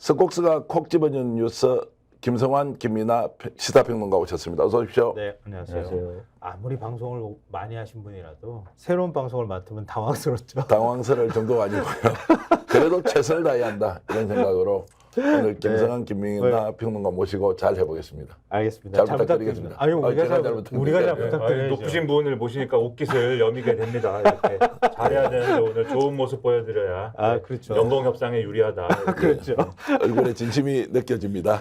석곡스가 콕 집어준 뉴스 김성환, 김민아 시사평론가 오셨습니다. 어서 오십시오. 네, 안녕하세요. 안녕하세요. 아무리 방송을 많이 하신 분이라도 새로운 방송을 맡으면 당황스럽죠. 당황스러울 정도가 아니고요. 그래도 최선을 다해야 한다 이런 생각으로 오늘 김성환, 김민아 평론가 모시고 잘 해보겠습니다. 알겠습니다. 잘 부탁드리겠습니다. 아니 우리가 제가 잘 잘못했는데. 우리가 잘 네. 부탁드려야죠. 높으신 분을 모시니까 옷깃을 여미게 됩니다. 이렇게 잘해야 되는데 오늘 좋은 모습 보여드려야 아, 그렇죠. 연봉 협상에 유리하다. 그렇죠. 얼굴에 진심이 느껴집니다.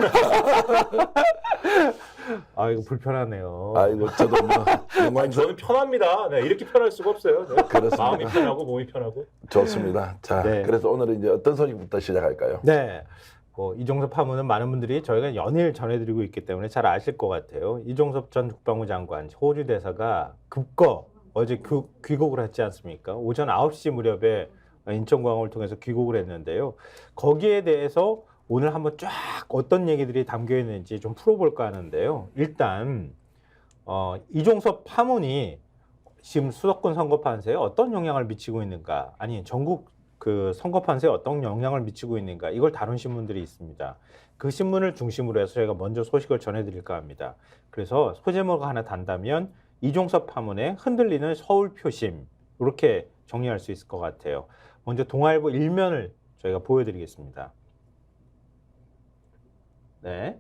아 이거 불편하네요. 아이고 저도 뭐 아니, 영광 저는 편합니다. 네, 이렇게 편할 수가 없어요. 네. 그렇습니다. 마음이 편하고 몸이 편하고. 좋습니다. 자, 네. 그래서 오늘은 이제 어떤 소식부터 시작할까요? 네. 이종섭 파문은 많은 분들이 저희가 연일 전해드리고 있기 때문에 잘 아실 것 같아요. 이종섭 전 국방부 장관, 호주 대사가 급거 어제 귀국을 했지 않습니까? 오전 9시 무렵에 인천공항을 통해서 귀국을 했는데요. 거기에 대해서 오늘 한번 쫙 어떤 얘기들이 담겨 있는지 좀 풀어볼까 하는데요. 일단 이종섭 파문이 지금 수도권 선거 판세에 어떤 영향을 미치고 있는가, 아니 전국 그 선거 판세에 어떤 영향을 미치고 있는가, 이걸 다룬 신문들이 있습니다. 그 신문을 중심으로 해서 저희가 먼저 소식을 전해드릴까 합니다. 그래서 소제목을 하나 단다면 이종섭 파문에 흔들리는 서울 표심, 이렇게 정리할 수 있을 것 같아요. 먼저 동아일보 1면을 저희가 보여드리겠습니다. 네,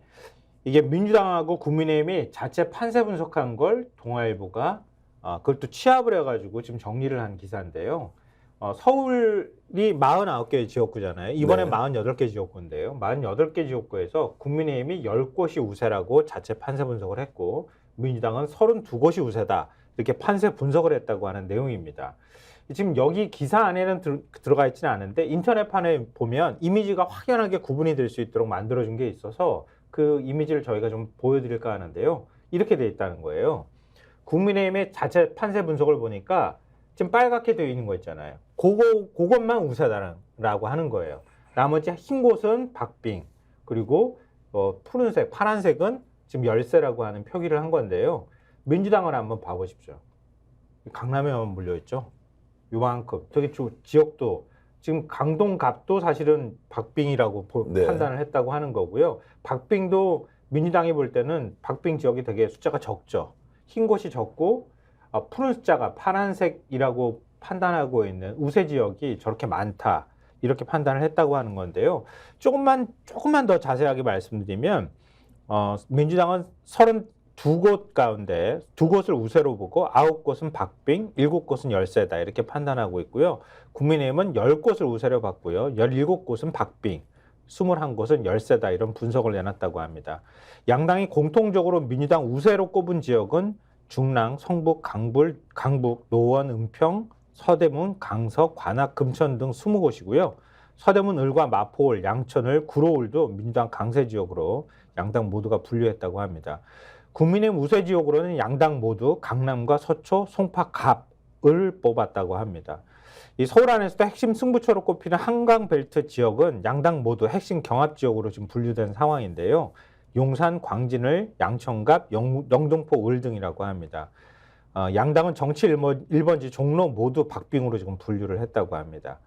이게 민주당하고 국민의힘이 자체 판세 분석한 걸 동아일보가 그걸 또 취합을 해가지고 지금 정리를 한 기사인데요. 서울이 49개 지역구잖아요. 이번에 네. 48개 지역구인데요. 48개 지역구에서 국민의힘이 10곳이 우세라고 자체 판세 분석을 했고, 민주당은 32곳이 우세다, 이렇게 판세 분석을 했다고 하는 내용입니다. 지금 여기 기사 안에는 들어가 있지는 않은데 인터넷판에 보면 이미지가 확연하게 구분이 될 수 있도록 만들어준 게 있어서 그 이미지를 저희가 좀 보여드릴까 하는데요. 이렇게 돼 있다는 거예요. 국민의힘의 자체 판세 분석을 보니까 지금 빨갛게 되어 있는 거 있잖아요. 그것만 우세다라고 하는 거예요. 나머지 흰 곳은 박빙, 그리고 푸른색, 파란색은 지금 열세라고 하는 표기를 한 건데요. 민주당을 한번 봐보십시오. 강남에만 몰려있죠. 요만큼. 저기 지역도 지금 강동갑도 사실은 박빙이라고 네. 판단을 했다고 하는 거고요. 박빙도 민주당이 볼 때는 박빙 지역이 되게 숫자가 적죠. 흰 곳이 적고 푸른 숫자가 파란색이라고 판단하고 있는 우세 지역이 저렇게 많다, 이렇게 판단을 했다고 하는 건데요. 조금만 더 자세하게 말씀드리면 민주당은 32곳 가운데 2곳을 우세로 보고 9곳은 박빙, 7곳은 열세다, 이렇게 판단하고 있고요. 국민의힘은 10곳을 우세로 봤고요. 17곳은 박빙, 21곳은 열세다, 이런 분석을 내놨다고 합니다. 양당이 공통적으로 민주당 우세로 꼽은 지역은 중랑, 성북, 강북, 노원, 은평, 서대문, 강서, 관악, 금천 등 20곳이고요. 서대문 을과 마포을, 양천을, 구로을도 민주당 강세 지역으로 양당 모두가 분류했다고 합니다. 국민의힘 우세 지역으로는 양당 모두 강남과 서초, 송파, 갑을 뽑았다고 합니다. 이 서울 안에서도 핵심 승부처로 꼽히는 한강벨트 지역은 양당 모두 핵심 경합 지역으로 지금 분류된 상황인데요. 용산, 광진을, 양천갑, 영등포, 을 등이라고 합니다. 양당은 정치 1번지 종로 모두 박빙으로 지금 분류를 했다고 합니다.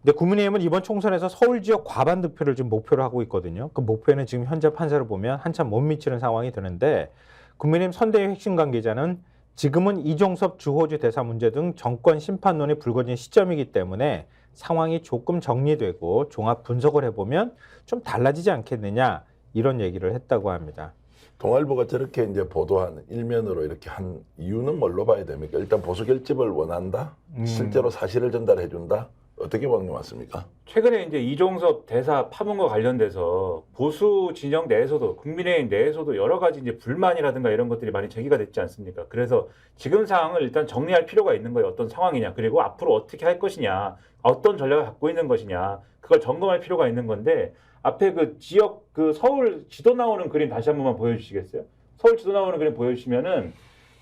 근데 국민의힘은 이번 총선에서 서울 지역 과반 득표를 지금 목표로 하고 있거든요. 그 목표는 지금 현재 판세를 보면 한참 못 미치는 상황이 되는데, 국민의힘 선대위 핵심 관계자는 지금은 이종섭 주호주 대사 문제 등 정권 심판론이 불거진 시점이기 때문에 상황이 조금 정리되고 종합 분석을 해보면 좀 달라지지 않겠느냐, 이런 얘기를 했다고 합니다. 동아일보가 저렇게 이제 보도한 일면으로 이렇게 한 이유는 뭘로 봐야 됩니까? 일단 보수 결집을 원한다? 실제로 사실을 전달해 준다? 어떻게 보는 게 맞습니까? 최근에 이제 이종섭 대사 파문과 관련돼서 보수 진영 내에서도 국민의힘 내에서도 여러 가지 이제 불만이라든가 이런 것들이 많이 제기가 됐지 않습니까? 그래서 지금 상황을 일단 정리할 필요가 있는 거예요. 어떤 상황이냐, 그리고 앞으로 어떻게 할 것이냐, 어떤 전략을 갖고 있는 것이냐, 그걸 점검할 필요가 있는 건데, 앞에 그 지역 그 서울 지도 나오는 그림 다시 한 번만 보여주시겠어요? 서울 지도 나오는 그림 보여주시면은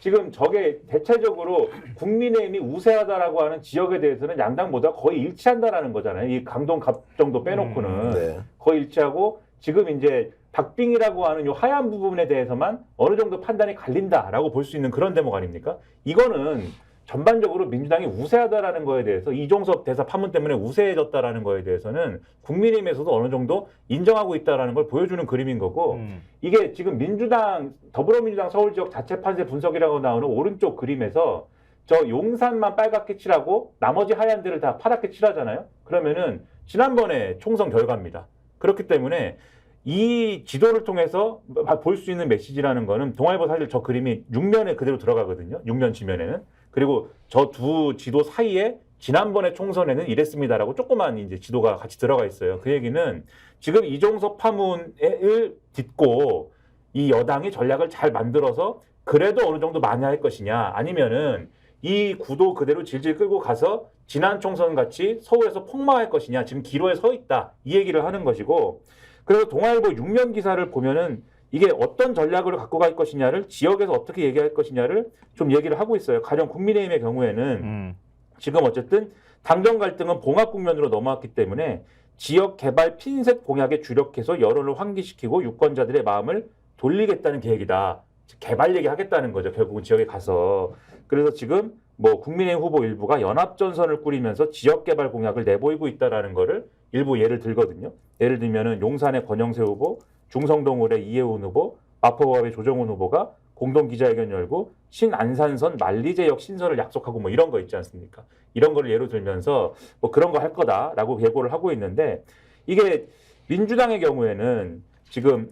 지금 저게 대체적으로 국민의힘이 우세하다라고 하는 지역에 대해서는 양당 모두가 거의 일치한다라는 거잖아요. 이 강동 갑 정도 빼놓고는 네. 거의 일치하고, 지금 이제 박빙이라고 하는 요 하얀 부분에 대해서만 어느 정도 판단이 갈린다라고 볼 수 있는 그런 대목 아닙니까? 이거는 전반적으로 민주당이 우세하다라는 거에 대해서 이종섭 대사 파문 때문에 우세해졌다라는 거에 대해서는 국민의힘에서도 어느 정도 인정하고 있다라는 걸 보여주는 그림인 거고 이게 지금 민주당 더불어민주당 서울 지역 자체 판세 분석이라고 나오는 오른쪽 그림에서 저 용산만 빨갛게 칠하고 나머지 하얀 데를 다 파랗게 칠하잖아요. 그러면은 지난번에 총선 결과입니다. 그렇기 때문에 이 지도를 통해서 볼 수 있는 메시지라는 거는 동아일보 사실 저 그림이 6면에 그대로 들어가거든요. 6면 지면에는. 그리고 저 두 지도 사이에 지난번에 총선에는 이랬습니다라고 조그만 이제 지도가 같이 들어가 있어요. 그 얘기는 지금 이종섭 파문을 딛고 이 여당이 전략을 잘 만들어서 그래도 어느 정도 만회할 것이냐 아니면은 이 구도 그대로 질질 끌고 가서 지난 총선 같이 서울에서 폭망할 것이냐 지금 기로에 서 있다 이 얘기를 하는 것이고 그래서 동아일보 6면 기사를 보면은 이게 어떤 전략을 갖고 갈 것이냐를 지역에서 어떻게 얘기할 것이냐를 좀 얘기를 하고 있어요. 가령 국민의힘의 경우에는 지금 어쨌든 당정 갈등은 봉합 국면으로 넘어왔기 때문에 지역 개발 핀셋 공약에 주력해서 여론을 환기시키고 유권자들의 마음을 돌리겠다는 계획이다. 개발 얘기하겠다는 거죠. 결국은 지역에 가서. 그래서 지금 뭐 국민의힘 후보 일부가 연합전선을 꾸리면서 지역개발 공약을 내보이고 있다라는 거를 일부 예를 들거든요. 예를 들면은 용산의 권영세 후보, 중성동을의 이혜훈 후보, 마포구의 조정훈 후보가 공동 기자회견 열고 신안산선 만리제역 신설을 약속하고 뭐 이런 거 있지 않습니까? 이런 거를 예로 들면서 뭐 그런 거 할 거다라고 예고를 하고 있는데 이게 민주당의 경우에는 지금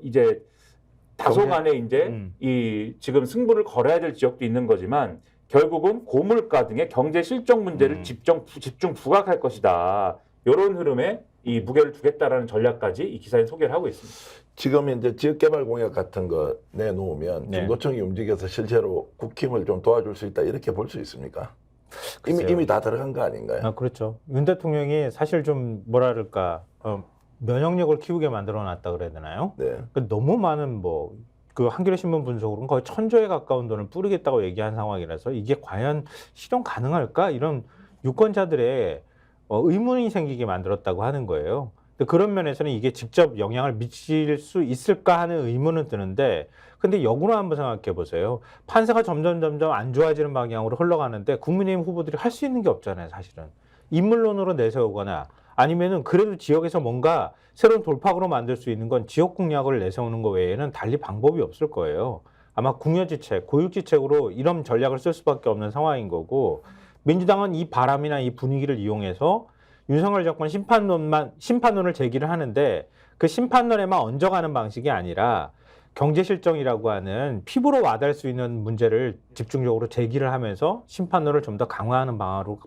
이제 다소간에 이제 이 지금 승부를 걸어야 될 지역도 있는 거지만 결국은 고물가 등의 경제 실정 문제를 집중 부각할 것이다. 이런 흐름에 이 무게를 두겠다라는 전략까지 이 기사에 소개를 하고 있습니다. 지금 이제 지역개발 공약 같은 거 내놓으면 네. 중도청이 움직여서 실제로 국힘을 좀 도와줄 수 있다 이렇게 볼 수 있습니까? 글쎄요. 이미 다 들어간 거 아닌가요? 아, 그렇죠. 윤 대통령이 사실 좀 뭐랄까 면역력을 키우게 만들어놨다 그래야 되나요? 네. 너무 많은 그 한겨레 신문 분석으로는 거의 1,000조에 가까운 돈을 뿌리겠다고 얘기한 상황이라서 이게 과연 실현 가능할까 이런 유권자들의 의문이 생기게 만들었다고 하는 거예요. 근데 그런 면에서는 이게 직접 영향을 미칠 수 있을까 하는 의문은 드는데 근데 역으로 한번 생각해 보세요. 판세가 점점 안 좋아지는 방향으로 흘러가는데 국민의힘 후보들이 할 수 있는 게 없잖아요, 사실은. 인물론으로 내세우거나 아니면은 그래도 지역에서 뭔가 새로운 돌파구로 만들 수 있는 건 지역 공약을 내세우는 것 외에는 달리 방법이 없을 거예요. 아마 궁여지책, 고육지책으로 이런 전략을 쓸 수밖에 없는 상황인 거고 민주당은 이 바람이나 이 분위기를 이용해서 윤석열 정권 심판론을 제기를 하는데 그 심판론에만 얹어가는 방식이 아니라 경제 실정이라고 하는 피부로 와닿을 수 있는 문제를 집중적으로 제기를 하면서 심판론을 좀 더 강화하는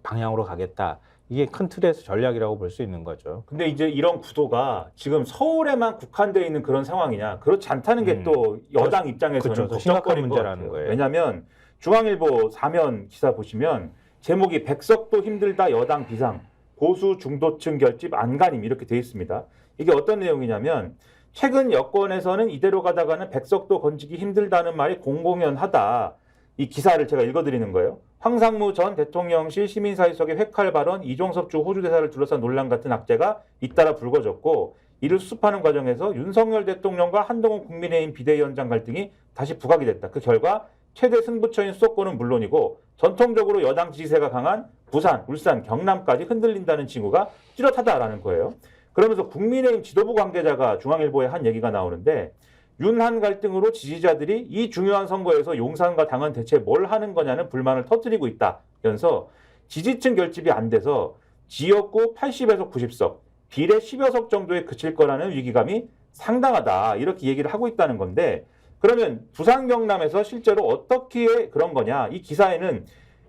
방향으로 가겠다. 이게 큰 틀에서 전략이라고 볼 수 있는 거죠. 근데 이제 이런 구도가 지금 서울에만 국한되어 있는 그런 상황이냐? 그렇지 않다는 게 또 여당 입장에서는 그렇죠. 더 심각한 걱정거리인 것 문제라는 같아요. 거예요. 왜냐하면 중앙일보 4면 기사 보시면 제목이 백석도 힘들다 여당 비상 보수 중도층 결집 안간힘 이렇게 돼 있습니다. 이게 어떤 내용이냐면 최근 여권에서는 이대로 가다가는 백석도 건지기 힘들다는 말이 공공연하다. 이 기사를 제가 읽어드리는 거예요. 황상무 전 대통령실 시민사회석의 회칼 발언, 이종섭 주 호주 대사를 둘러싼 논란 같은 악재가 잇따라 불거졌고 이를 수습하는 과정에서 윤석열 대통령과 한동훈 국민의힘 비대위원장 갈등이 다시 부각이 됐다. 그 결과 최대 승부처인 수도권은 물론이고 전통적으로 여당 지지세가 강한 부산, 울산, 경남까지 흔들린다는 징후가 뚜렷하다라는 거예요. 그러면서 국민의힘 지도부 관계자가 중앙일보에 한 얘기가 나오는데 윤한 갈등으로 지지자들이 이 중요한 선거에서 용산과 당은 대체 뭘 하는 거냐는 불만을 터뜨리고 있다면서 지지층 결집이 안 돼서 지역구 80에서 90석, 비례 10여 석 정도에 그칠 거라는 위기감이 상당하다 이렇게 얘기를 하고 있다는 건데 그러면 부산 경남에서 실제로 어떻게 그런 거냐 이 기사에는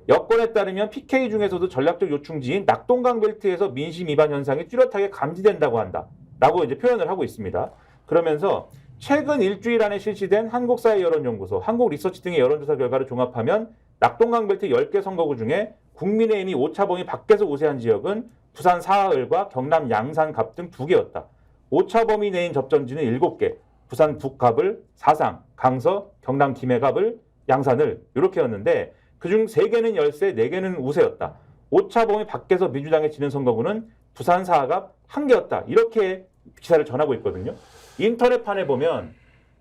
여권에 따르면 PK 중에서도 전략적 요충지인 낙동강 벨트에서 민심 위반 현상이 뚜렷하게 감지된다고 한다라고 이제 표현을 하고 있습니다. 그러면서 최근 일주일 안에 실시된 한국사회여론연구소, 한국리서치 등의 여론조사 결과를 종합하면 낙동강 벨트 10개 선거구 중에 국민의힘이 오차범위 밖에서 우세한 지역은 부산 사하을과 경남 양산 갑 등 2개였다. 오차범위 내인 접전지는 7개, 부산 북갑을, 사상, 강서, 경남 김해갑을, 양산을 이렇게였는데 그중 3개는 열세, 4개는 우세였다. 오차범위 밖에서 민주당에 지는 선거구는 부산 사하갑 1개였다. 이렇게 기사를 전하고 있거든요. 인터넷판에 보면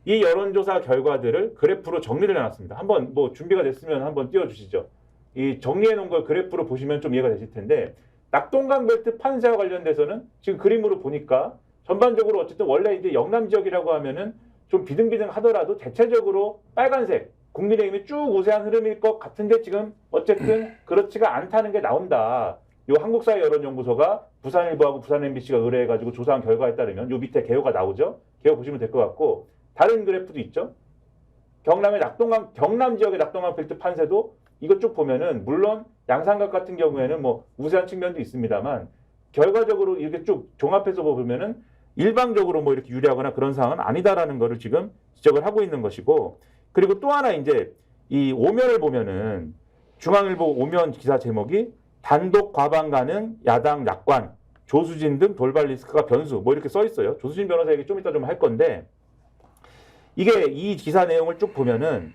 이 여론조사 결과들을 그래프로 정리를 해놨습니다. 한번 뭐 준비가 됐으면 한번 띄워주시죠. 이 정리해 놓은 걸 그래프로 보시면 좀 이해가 되실 텐데 낙동강 벨트 판세와 관련돼서는 지금 그림으로 보니까 전반적으로 어쨌든 원래 이제 영남 지역이라고 하면은 좀 비등비등하더라도 대체적으로 빨간색 국민의힘이 쭉 우세한 흐름일 것 같은데 지금 어쨌든 그렇지가 않다는 게 나온다. 요 한국사회 여론연구소가 부산일보하고 부산 MBC가 의뢰해가지고 조사한 결과에 따르면 요 밑에 개요가 나오죠. 개요 보시면 될 것 같고 다른 그래프도 있죠. 경남 지역의 낙동강 벨트 판세도 이거 쭉 보면은 물론 양산각 같은 경우에는 뭐 우세한 측면도 있습니다만 결과적으로 이렇게 쭉 종합해서 보면은 일방적으로 뭐 이렇게 유리하거나 그런 상황은 아니다라는 거를 지금 지적을 하고 있는 것이고 그리고 또 하나 이제 이 오면을 보면은 중앙일보 오면 기사 제목이 단독 과반 가능 야당 낙관 조수진 등 돌발 리스크가 변수 뭐 이렇게 써 있어요. 조수진 변호사 얘기 좀 이따 좀 할 건데 이게 이 기사 내용을 쭉 보면은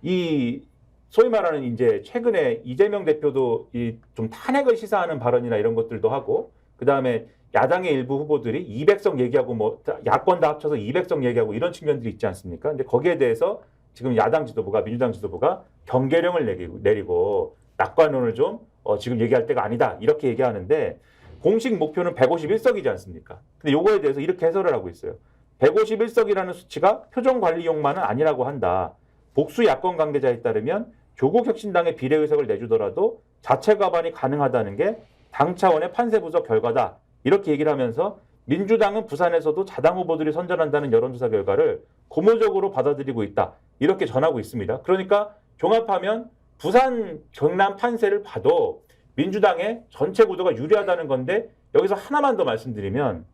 이 소위 말하는 이제 최근에 이재명 대표도 이 좀 탄핵을 시사하는 발언이나 이런 것들도 하고 그 다음에 야당의 일부 후보들이 200석 얘기하고 뭐 야권 다 합쳐서 200석 얘기하고 이런 측면들이 있지 않습니까? 근데 거기에 대해서 지금 야당 지도부가 민주당 지도부가 경계령을 내리고 낙관론을 좀 지금 얘기할 때가 아니다 이렇게 얘기하는데 공식 목표는 151석이지 않습니까? 근데 요거에 대해서 이렇게 해설을 하고 있어요. 151석이라는 수치가 표정관리용만은 아니라고 한다. 복수 야권 관계자에 따르면 조국혁신당의 비례의석을 내주더라도 자체 과반이 가능하다는 게 당 차원의 판세분석 결과다. 이렇게 얘기를 하면서 민주당은 부산에서도 자당 후보들이 선전한다는 여론조사 결과를 고무적으로 받아들이고 있다. 이렇게 전하고 있습니다. 그러니까 종합하면 부산 경남 판세를 봐도 민주당의 전체 구도가 유리하다는 건데 여기서 하나만 더 말씀드리면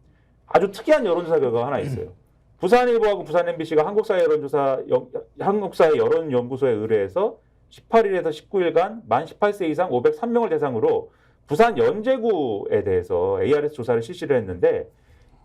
아주 특이한 여론조사 결과가 하나 있어요. 부산일보하고 부산 MBC가 한국사회 여론연구소에 의뢰해서 18일에서 19일간 만 18세 이상 503명을 대상으로 부산 연제구에 대해서 ARS 조사를 실시를 했는데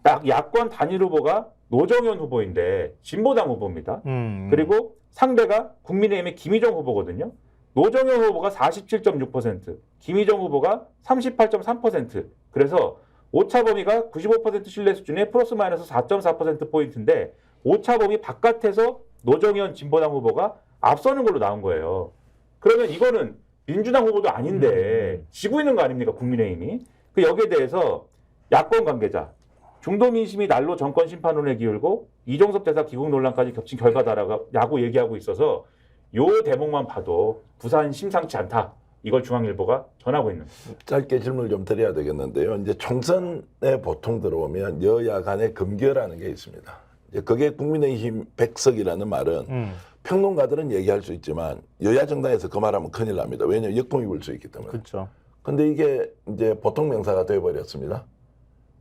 딱 야권 단일 후보가 노정현 후보인데 진보당 후보입니다. 그리고 상대가 국민의힘의 김희정 후보거든요. 노정현 후보가 47.6%, 김희정 후보가 38.3%. 그래서 오차 범위가 95% 신뢰 수준의 플러스 마이너스 4.4%포인트인데 오차 범위 바깥에서 노정현 진보당 후보가 앞서는 걸로 나온 거예요. 그러면 이거는 민주당 후보도 아닌데 지고 있는 거 아닙니까? 국민의힘이. 그 여기에 대해서 야권 관계자 중도 민심이 날로 정권 심판론에 기울고 이종섭 대사 귀국 논란까지 겹친 결과다라고 얘기하고 있어서 요 대목만 봐도 부산 심상치 않다. 이걸 중앙일보가 전하고 있는 거예요. 짧게 질문을 좀 드려야 되겠는데요. 이제 총선에 보통 들어오면 여야 간의 금결하는 게 있습니다. 이제 그게 국민의힘 100석이라는 말은 평론가들은 얘기할 수 있지만 여야 정당에서 그 말하면 큰일 납니다. 왜냐하면 역풍이 불 수 있기 때문에. 그렇죠. 근데 이게 이제 보통 명사가 되어버렸습니다.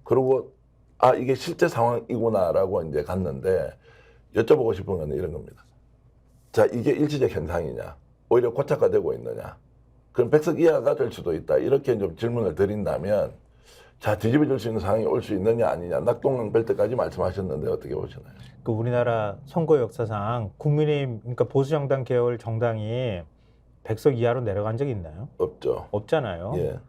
그리고 이게 실제 상황이구나라고 이제 갔는데 여쭤보고 싶은 건 이런 겁니다. 자, 이게 일시적 현상이냐? 오히려 고착화되고 있느냐? 그럼 100석 이하가 될 수도 있다. 이렇게 좀 질문을 드린다면 자, 뒤집어질 수 있는 상황이 올 수 있느냐 아니냐. 낙동강 벨트까지 말씀하셨는데 어떻게 보시나요? 그 우리나라 선거 역사상 국민의힘 그러니까 보수정당 계열 정당이 100석 이하로 내려간 적이 있나요? 없죠. 없잖아요. 예.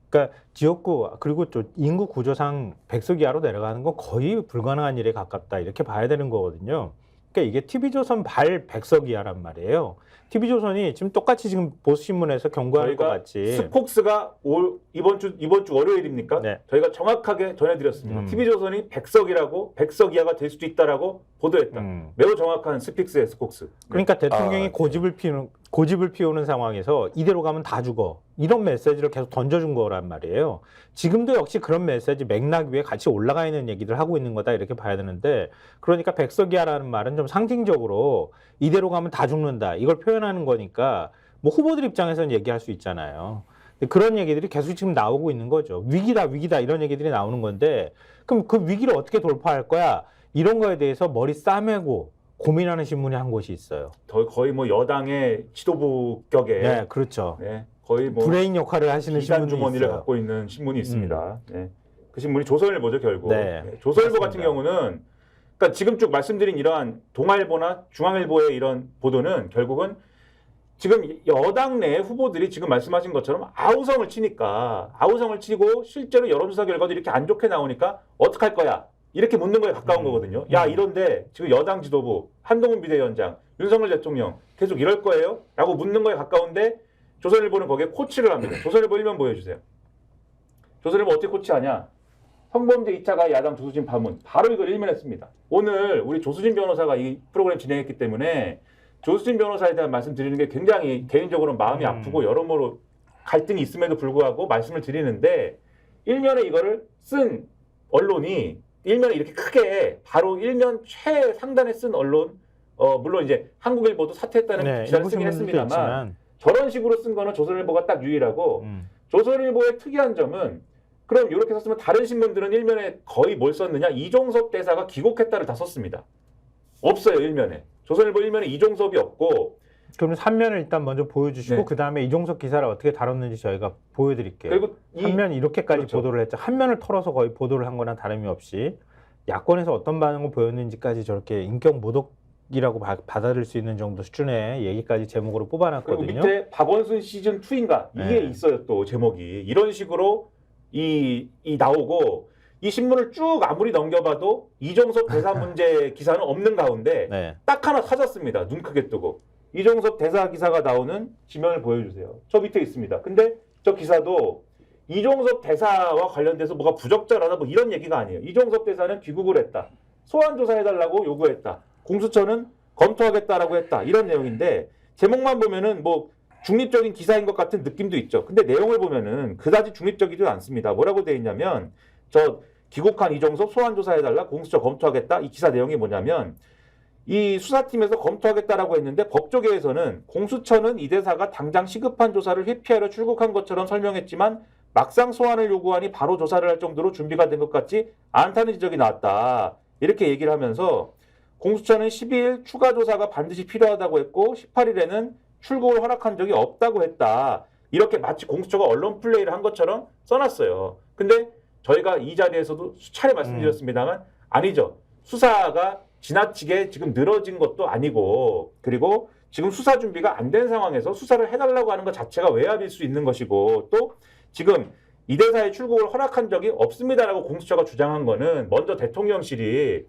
그러니까 지역구 그리고 또 인구 구조상 100석 이하로 내려가는 건 거의 불가능한 일에 가깝다 이렇게 봐야 되는 거거든요. 그러니까 이게 TV조선 발 100석 이하란 말이에요. TV조선이 지금 똑같이 지금 보수신문에서 경고하는 것 같이 스폭스가 이번 주 월요일입니까? 네. 저희가 정확하게 전해드렸습니다. TV조선이 100석 이하가 될 수도 있다라고 보도했다. 매우 정확한 스픽스의 스폭스. 그러니까 대통령이 고집을 피우는 상황에서 이대로 가면 다 죽어. 이런 메시지를 계속 던져준 거란 말이에요. 지금도 역시 그런 메시지 맥락 위에 같이 올라가 있는 얘기들 하고 있는 거다 이렇게 봐야 되는데 그러니까 100석 이하라는 말은 좀 상징적으로 이대로 가면 다 죽는다. 이걸 표현하는 거니까 뭐 후보들 입장에서는 얘기할 수 있잖아요. 근데 그런 얘기들이 계속 지금 나오고 있는 거죠. 위기다 이런 얘기들이 나오는 건데 그럼 그 위기를 어떻게 돌파할 거야? 이런 거에 대해서 머리 싸매고 고민하는 신문이 한 곳이 있어요. 거의 뭐 여당의 지도부 격에 네, 그렇죠. 네, 거의 뭐 브레인 역할을 하시는 기단 신문이 주머니를 있어요. 갖고 있는 신문이 있습니다. 네. 그 신문이 조선일보죠 결국. 네, 조선일보 맞습니다. 같은 경우는 그러니까 지금 쭉 말씀드린 이러한 동아일보나 중앙일보의 이런 보도는 결국은 지금 여당 내 후보들이 지금 말씀하신 것처럼 아우성을 치고 실제로 여론조사 결과도 이렇게 안 좋게 나오니까 어떡할 거야? 이렇게 묻는 거에 가까운 거거든요. 야, 이런데 지금 여당 지도부, 한동훈 비대위원장, 윤석열 대통령 계속 이럴 거예요? 라고 묻는 거에 가까운데 조선일보는 거기에 코치를 합니다. 조선일보 1면 보여주세요. 조선일보 어떻게 코치하냐? 성범죄 2차가 야당 조수진 파문. 바로 이걸 1면에 씁니다. 오늘 우리 조수진 변호사가 이 프로그램 진행했기 때문에 조수진 변호사에 대한 말씀 드리는 게 굉장히 개인적으로 마음이 아프고 여러모로 갈등이 있음에도 불구하고 말씀을 드리는데 1면에 이거를 쓴 언론이 1면에 이렇게 크게 바로 1면 최상단에 쓴 언론 물론 이제 한국일보도 사퇴했다는 기사를 쓰긴 했습니다만 저런 식으로 쓴 거는 조선일보가 딱 유일하고 조선일보의 특이한 점은 그럼 이렇게 썼으면 다른 신문들은 1면에 거의 뭘 썼느냐? 이종섭 대사가 귀국했다를 다 썼습니다. 없어요 1면에. 조선일보 1면에 이종섭이 없고 그럼 3면을 일단 먼저 보여주시고 네. 그 다음에 이종섭 기사를 어떻게 다뤘는지 저희가 보여드릴게요. 그리고 한 면이 이렇게까지 그렇죠. 보도를 했죠. 한 면을 털어서 거의 보도를 한 거나 다름이 없이 야권에서 어떤 반응을 보였는지까지 저렇게 인격 모독이라고 받아들일 수 있는 정도 수준의 얘기까지 제목으로 그리고 뽑아놨거든요. 밑에 박원순 시즌 2인가 이게 네. 있어요 또 제목이 이런 식으로 이 나오고 이 신문을 쭉 아무리 넘겨봐도 이종섭 대사 문제 기사는 없는 가운데 네. 딱 하나 찾았습니다. 눈 크게 뜨고 이종섭 대사 기사가 나오는 지면을 보여주세요. 저 밑에 있습니다. 근데 저 기사도 이종섭 대사와 관련돼서 뭐가 부적절하다 뭐 이런 얘기가 아니에요. 이종섭 대사는 귀국을 했다. 소환 조사해달라고 요구했다. 공수처는 검토하겠다라고 했다. 이런 내용인데 제목만 보면은 뭐 중립적인 기사인 것 같은 느낌도 있죠. 근데 내용을 보면은 그다지 중립적이지도 않습니다. 뭐라고 돼 있냐면 저 귀국한 이종섭 소환 조사해달라 공수처 검토하겠다. 이 기사 내용이 뭐냐면 이 수사팀에서 검토하겠다라고 했는데 법조계에서는 공수처는 이 대사가 당장 시급한 조사를 회피하려 출국한 것처럼 설명했지만 막상 소환을 요구하니 바로 조사를 할 정도로 준비가 된 것 같지 않다는 지적이 나왔다. 이렇게 얘기를 하면서 공수처는 12일 추가 조사가 반드시 필요하다고 했고 18일에는 출국을 허락한 적이 없다고 했다. 이렇게 마치 공수처가 언론 플레이를 한 것처럼 써놨어요. 근데 저희가 이 자리에서도 수차례 말씀드렸습니다만 아니죠. 수사가 지나치게 지금 늘어진 것도 아니고 그리고 지금 수사 준비가 안 된 상황에서 수사를 해달라고 하는 것 자체가 외압일 수 있는 것이고 또 지금 이 대사의 출국을 허락한 적이 없습니다라고 공수처가 주장한 거는 먼저 대통령실이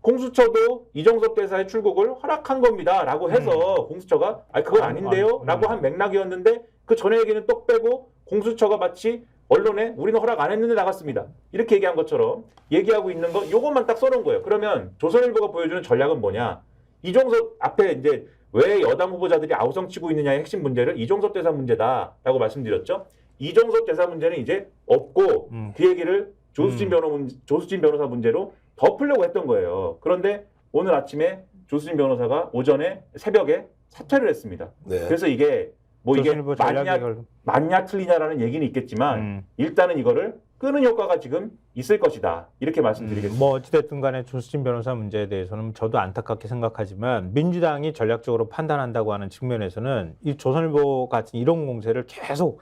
공수처도 이종섭 대사의 출국을 허락한 겁니다라고 해서 공수처가 그건 아닌데요? 라고 한 맥락이었는데 그 전에 얘기는 똑 빼고 공수처가 마치 언론에 우리는 허락 안 했는데 나갔습니다. 이렇게 얘기한 것처럼 얘기하고 있는 거 요것만 딱 써놓은 거예요. 그러면 조선일보가 보여주는 전략은 뭐냐? 이종섭 앞에 이제 왜 여당 후보자들이 아우성치고 있느냐의 핵심 문제를 이종섭 대사 문제다라고 말씀드렸죠. 이종섭 대사 문제는 이제 없고 그 얘기를 조수진 변호사 문제로 덮으려고 했던 거예요. 그런데 오늘 아침에 조수진 변호사가 새벽에 사퇴를 했습니다. 네. 그래서 이게 뭐 이게 조선일보 전략이 맞냐 틀리냐라는 얘기는 있겠지만 일단은 이거를 끄는 효과가 지금 있을 것이다. 이렇게 말씀드리겠습니다. 뭐 어찌됐든 간에 조수진 변호사 문제에 대해서는 저도 안타깝게 생각하지만 민주당이 전략적으로 판단한다고 하는 측면에서는 이 조선일보 같은 이런 공세를 계속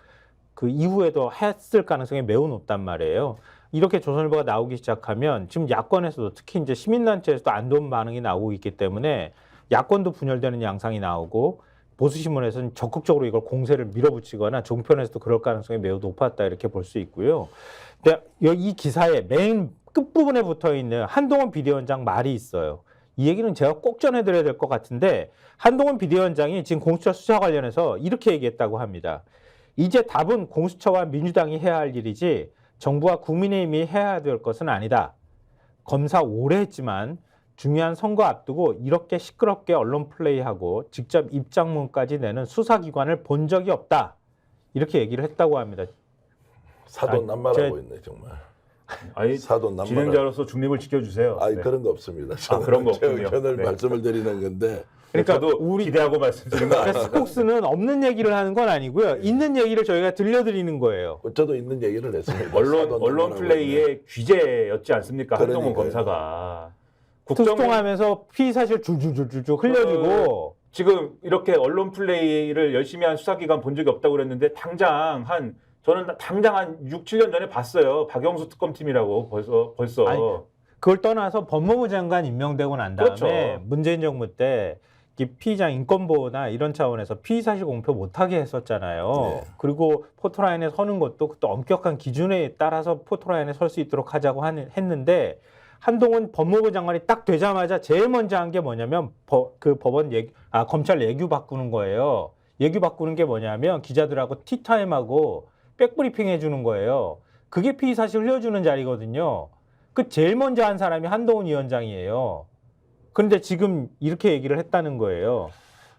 그 이후에도 했을 가능성이 매우 높단 말이에요. 이렇게 조선일보가 나오기 시작하면 지금 야권에서도 특히 이제 시민단체에서도 안 좋은 반응이 나오고 있기 때문에 야권도 분열되는 양상이 나오고 보수신문에서는 적극적으로 이걸 공세를 밀어붙이거나 종편에서도 그럴 가능성이 매우 높았다 이렇게 볼 수 있고요. 근데 이 기사의 맨 끝부분에 붙어있는 한동훈 비대위원장 말이 있어요. 이 얘기는 제가 꼭 전해드려야 될 것 같은데 한동훈 비대위원장이 지금 공수처 수사 관련해서 이렇게 얘기했다고 합니다. 이제 답은 공수처와 민주당이 해야 할 일이지 정부와 국민의힘이 해야 될 것은 아니다. 검사 오래 했지만 중요한 선거 앞두고 이렇게 시끄럽게 언론 플레이하고 직접 입장문까지 내는 수사기관을 본 적이 없다. 이렇게 얘기를 했다고 합니다. 사돈난말하고 있네 정말. 아니, 사돈난말. 진행자로서 중립을 지켜주세요. 아니 네. 그런 거 없습니다. 그런 거 없군요. 저는 네. 말씀을 드리는 건데. 그러니까 저도 우리 기대하고 말씀드린 거 그러니까 스폭스는 없는 얘기를 하는 건 아니고요. 있는 얘기를 저희가 들려드리는 거예요. 저도 있는 얘기를 했습니다. 언론 사돈난말하고 플레이의 귀재였지 않습니까? 한동훈 그러니까요. 검사가. 투통하면서 피 사실 줄줄줄줄 흘려주고 지금 이렇게 언론 플레이를 열심히 한 수사기관 본 적이 없다고 그랬는데 저는 당장 한 6, 7년 전에 봤어요. 박영수 특검팀이라고 벌써. 아니, 그걸 떠나서 법무부 장관 임명되고 난 다음에 그렇죠. 문재인 정부 때 피의자 인권보호나 이런 차원에서 피의사실 공표 못하게 했었잖아요. 네. 그리고 포토라인에 서는 것도 그때 엄격한 기준에 따라서 포토라인에 설 수 있도록 하자고 했는데 한동훈 법무부 장관이 딱 되자마자 제일 먼저 한 게 뭐냐면 검찰 예규 바꾸는 거예요. 얘기 바꾸는 게 뭐냐면 기자들하고 티타임하고 백브리핑 해주는 거예요. 그게 피의 사실 흘려주는 자리거든요. 그 제일 먼저 한 사람이 한동훈 위원장이에요. 그런데 지금 이렇게 얘기를 했다는 거예요.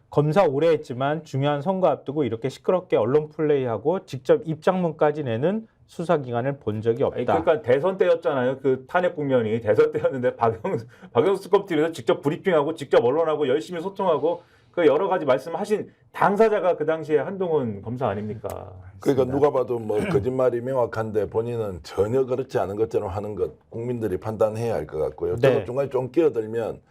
검사 오래 했지만 중요한 선거 앞두고 이렇게 시끄럽게 언론 플레이하고 직접 입장문까지 내는 수사기관을 본 적이 없다. 아니, 그러니까 대선 때였잖아요. 그 탄핵 국면이 대선 때였는데 박영수 특검팀에서 직접 브리핑하고 직접 언론하고 열심히 소통하고 그 여러 가지 말씀하신 당사자가 그 당시에 한동훈 검사 아닙니까? 그러니까 누가 봐도 뭐 거짓말이 명확한데 본인은 전혀 그렇지 않은 것처럼 하는 것 국민들이 판단해야 할 것 같고요. 네. 저도 중간에 좀 끼어들면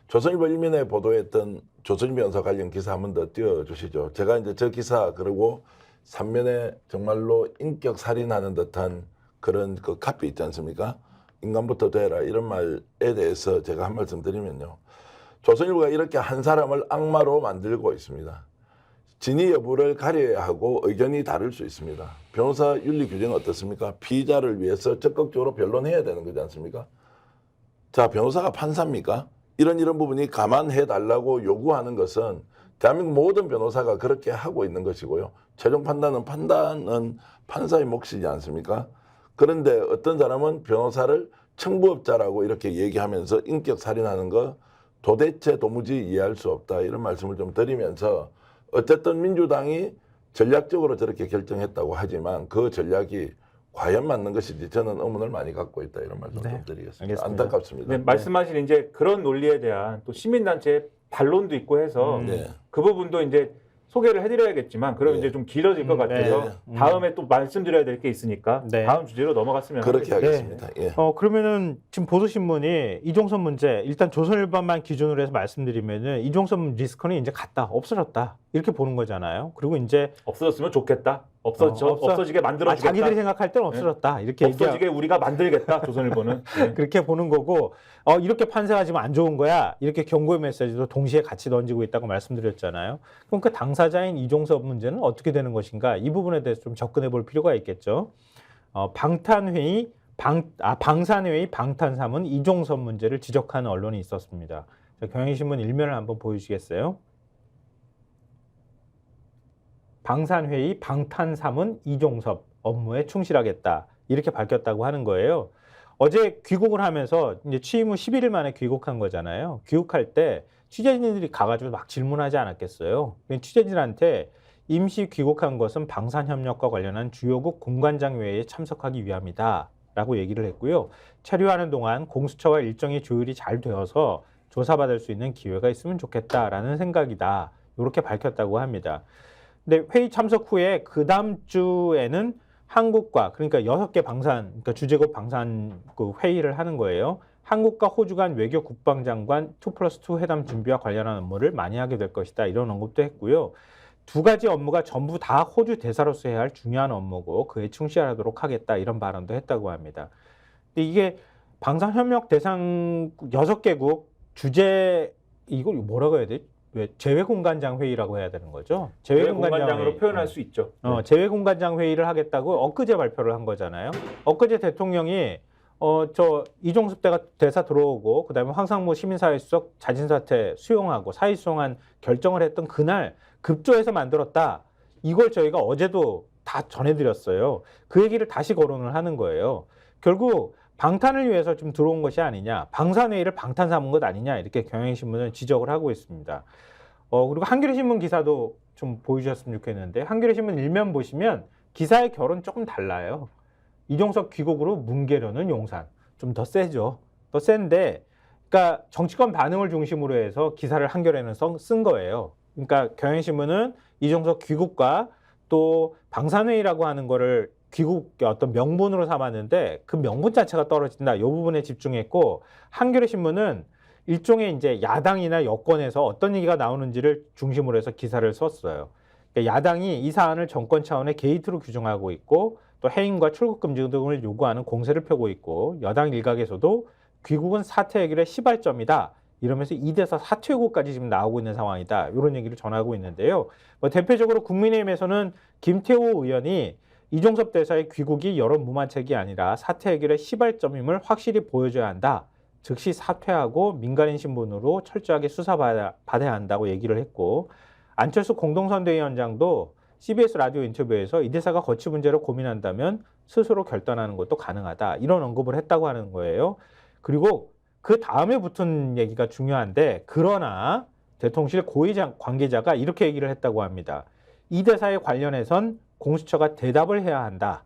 조선일보 일면에 보도했던 조선일보 연사 관련 기사 한 번 더 띄워주시죠. 제가 이제 저 기사 그리고 3면에 정말로 인격 살인하는 듯한 그런 그 카피 있지 않습니까? 인간부터 되라 이런 말에 대해서 제가 한 말씀 드리면요. 조선일보가 이렇게 한 사람을 악마로 만들고 있습니다. 진위 여부를 가려야 하고 의견이 다를 수 있습니다. 변호사 윤리 규정은 어떻습니까? 피의자를 위해서 적극적으로 변론해야 되는 거지 않습니까? 자, 변호사가 판사입니까? 이런 부분이 감안해 달라고 요구하는 것은 대한민국 모든 변호사가 그렇게 하고 있는 것이고요. 최종 판단은 판사의 몫이지 않습니까? 그런데 어떤 사람은 변호사를 청부업자라고 이렇게 얘기하면서 인격 살인하는 거 도대체 도무지 이해할 수 없다 이런 말씀을 좀 드리면서 어쨌든 민주당이 전략적으로 저렇게 결정했다고 하지만 그 전략이 과연 맞는 것인지 저는 의문을 많이 갖고 있다 이런 말씀 네, 좀 드리겠습니다. 알겠습니다. 안타깝습니다. 네, 말씀하신 이제 그런 논리에 대한 또 시민단체 반론도 있고 해서 네. 그 부분도 이제 소개를 해드려야겠지만 그럼 네. 이제 좀 길어질 것 같아서 네. 다음에 또 말씀드려야 될 게 있으니까 네. 다음 주제로 넘어갔으면 그렇게 하겠습니다. 하겠습니다. 예. 그러면은 지금 보도신문이 이종섭 문제 일단 조선일보만 기준으로 해서 말씀드리면은 이종섭 리스크는 이제 갔다 없어졌다 이렇게 보는 거잖아요. 그리고 이제 없어졌으면 좋겠다. 없어- 없어지게 만들어주겠다. 자기들이 생각할 때는 없어졌다 이렇게 없어지게 우리가 만들겠다. 조선일보는. 네. 그렇게 보는 거고 이렇게 판세가 지금 안 좋은 거야 이렇게 경고의 메시지도 동시에 같이 던지고 있다고 말씀드렸잖아요. 그럼 그 당사자인 이종섭 문제는 어떻게 되는 것인가 이 부분에 대해서 좀 접근해 볼 필요가 있겠죠. 방탄회의 방산회의 방탄사문 이종섭 문제를 지적하는 언론이 있었습니다. 경향신문 일면을 한번 보여주시겠어요? 방산회의 방탄사문 이종섭 업무에 충실하겠다 이렇게 밝혔다고 하는 거예요. 어제 귀국을 하면서 이제 취임 후 11일 만에 귀국한 거잖아요. 귀국할 때 취재진들이 가가지고 막 질문하지 않았겠어요. 취재진한테 임시 귀국한 것은 방산협력과 관련한 주요국 공관장 회의에 참석하기 위함이다 라고 얘기를 했고요. 체류하는 동안 공수처와 일정이 조율이 잘 되어서 조사받을 수 있는 기회가 있으면 좋겠다라는 생각이다 이렇게 밝혔다고 합니다. 근데 회의 참석 후에 그 다음 주에는 한국과 그러니까 6개 방산, 그러니까 주재국 방산 그 회의를 하는 거예요. 한국과 호주 간 외교 국방장관 2+2 회담 준비와 관련한 업무를 많이 하게 될 것이다. 이런 언급도 했고요. 두 가지 업무가 전부 다 호주 대사로서 해야 할 중요한 업무고 그에 충실하도록 하겠다. 이런 발언도 했다고 합니다. 근데 이게 방산협력 대상 6개국 주재 이걸 뭐라고 해야 돼? 왜 제외공관장 회의라고 해야 되는 거죠? 제외공관장으로 회의. 표현할 수 있죠. 제외공관장 회의를 하겠다고 엊그제 발표를 한 거잖아요. 엊그제 대통령이 이종섭 대사 들어오고 그다음에 황상무 시민사회수석 자진사퇴 수용하고 사의 수용한 결정을 했던 그날 급조해서 만들었다. 이걸 저희가 어제도 다 전해드렸어요. 그 얘기를 다시 거론을 하는 거예요. 결국 방탄을 위해서 좀 들어온 것이 아니냐, 방산회의를 방탄 삼은 것 아니냐 이렇게 경향신문은 지적을 하고 있습니다. 그리고 한겨레신문 기사도 좀 보여주셨으면 좋겠는데 한겨레신문 일면 보시면 기사의 결은 조금 달라요. 이종섭 귀국으로 문계려는 용산 좀 더 세죠. 더 센데, 그러니까 정치권 반응을 중심으로 해서 기사를 한겨레는 쓴 거예요. 그러니까 경향신문은 이종섭 귀국과 또 방산회의라고 하는 거를 귀국의 어떤 명분으로 삼았는데 그 명분 자체가 떨어진다. 이 부분에 집중했고 한겨레신문은 일종의 이제 야당이나 여권에서 어떤 얘기가 나오는지를 중심으로 해서 기사를 썼어요. 그러니까 야당이 이 사안을 정권 차원의 게이트로 규정하고 있고 또 해임과 출국 금지 등을 요구하는 공세를 펴고 있고 여당 일각에서도 귀국은 사퇴 해결의 시발점이다. 이러면서 이대사 사퇴 요구까지 지금 나오고 있는 상황이다. 이런 얘기를 전하고 있는데요. 대표적으로 국민의힘에서는 김태호 의원이 이종섭 대사의 귀국이 여론 무만책이 아니라 사퇴 해결의 시발점임을 확실히 보여줘야 한다. 즉시 사퇴하고 민간인 신분으로 철저하게 수사받아야 한다고 얘기를 했고 안철수 공동선대위원장도 CBS 라디오 인터뷰에서 이 대사가 거취 문제로 고민한다면 스스로 결단하는 것도 가능하다. 이런 언급을 했다고 하는 거예요. 그리고 그 다음에 붙은 얘기가 중요한데 그러나 대통령실 고위 관계자가 이렇게 얘기를 했다고 합니다. 이 대사에 관련해선 공수처가 대답을 해야 한다.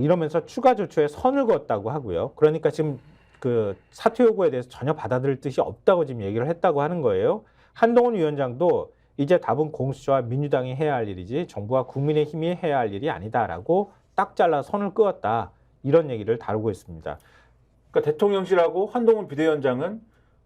이러면서 추가 조처에 선을 그었다고 하고요. 그러니까 지금 그 사퇴 요구에 대해서 전혀 받아들일 뜻이 없다고 지금 얘기를 했다고 하는 거예요. 한동훈 위원장도 이제 답은 공수처와 민주당이 해야 할 일이지 정부와 국민의힘이 해야 할 일이 아니다라고 딱 잘라 선을 그었다. 이런 얘기를 다루고 있습니다. 그러니까 대통령실하고 한동훈 비대위원장은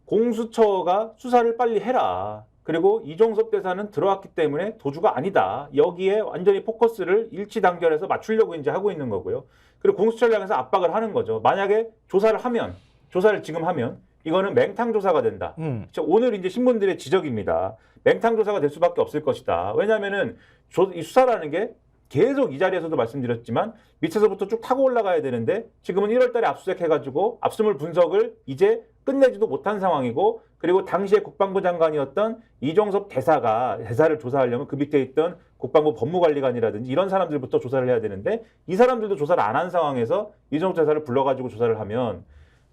공수처가 수사를 빨리 해라. 그리고 이종섭 대사는 들어왔기 때문에 도주가 아니다. 여기에 완전히 포커스를 일치 단결해서 맞추려고 이제 하고 있는 거고요. 그리고 공수처를 향해서 압박을 하는 거죠. 만약에 조사를 지금 하면 이거는 맹탕 조사가 된다. 오늘 이제 신문들의 지적입니다. 맹탕 조사가 될 수밖에 없을 것이다. 왜냐하면은 이 수사라는 게 계속 이 자리에서도 말씀드렸지만 밑에서부터 쭉 타고 올라가야 되는데 지금은 1월 달에 압수수색해가지고 압수물 분석을 이제 끝내지도 못한 상황이고 그리고 당시에 국방부 장관이었던 이종섭 대사를 조사하려면 그 밑에 있던 국방부 법무관리관이라든지 이런 사람들부터 조사를 해야 되는데 이 사람들도 조사를 안 한 상황에서 이종섭 대사를 불러가지고 조사를 하면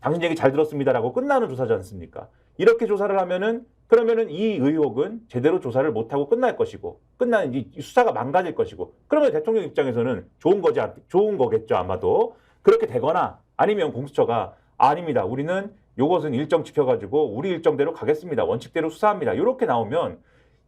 당신 얘기 잘 들었습니다라고 끝나는 조사지 않습니까? 이렇게 조사를 하면은 그러면은 이 의혹은 제대로 조사를 못하고 끝날 것이고 끝나는 이 수사가 망가질 것이고 그러면 대통령 입장에서는 좋은 거겠죠 아마도. 그렇게 되거나 아니면 공수처가 아닙니다. 우리는 요것은 일정 지켜가지고 우리 일정대로 가겠습니다. 원칙대로 수사합니다. 이렇게 나오면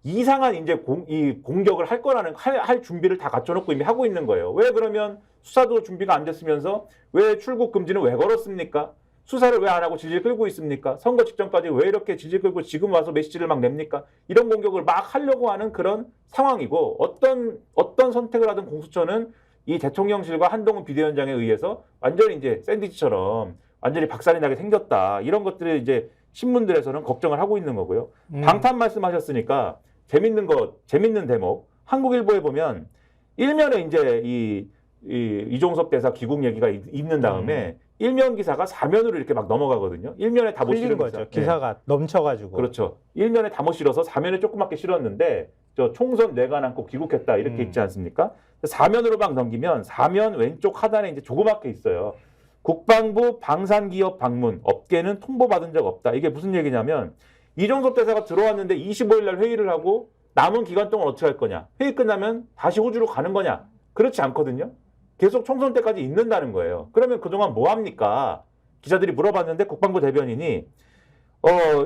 이상한 이제 공격을 할 거라는 할 준비를 다 갖춰놓고 이미 하고 있는 거예요. 왜 그러면 수사도 준비가 안 됐으면서 왜 출국 금지는 왜 걸었습니까? 수사를 왜 안 하고 질질 끌고 있습니까? 선거 직전까지 왜 이렇게 질질 끌고 지금 와서 메시지를 막 냅니까? 이런 공격을 막 하려고 하는 그런 상황이고 어떤 선택을 하든 공수처는 이 대통령실과 한동훈 비대위원장에 의해서 완전히 이제 샌드위치처럼 완전히 박살이 나게 생겼다. 이런 것들을 이제 신문들에서는 걱정을 하고 있는 거고요. 방탄 말씀하셨으니까 재밌는 대목. 한국일보에 보면 일면에 이제 이종섭 대사 귀국 얘기가 있는 다음에 일면 기사가 4면으로 이렇게 막 넘어가거든요. 일면에 다 못 실은 거죠. 기사가 넘쳐가지고. 그렇죠. 일면에 다 못 실어서 4면에 조그맣게 실었는데 저 총선 뇌관 안고 귀국했다 이렇게 있지 않습니까? 4면으로 막 넘기면 4면 왼쪽 하단에 이제 조그맣게 있어요. 국방부 방산기업 방문, 업계는 통보받은 적 없다. 이게 무슨 얘기냐면 이종섭 대사가 들어왔는데 25일 날 회의를 하고 남은 기간 동안 어떻게 할 거냐. 회의 끝나면 다시 호주로 가는 거냐. 그렇지 않거든요. 계속 총선 때까지 있는다는 거예요. 그러면 그동안 뭐 합니까? 기자들이 물어봤는데 국방부 대변인이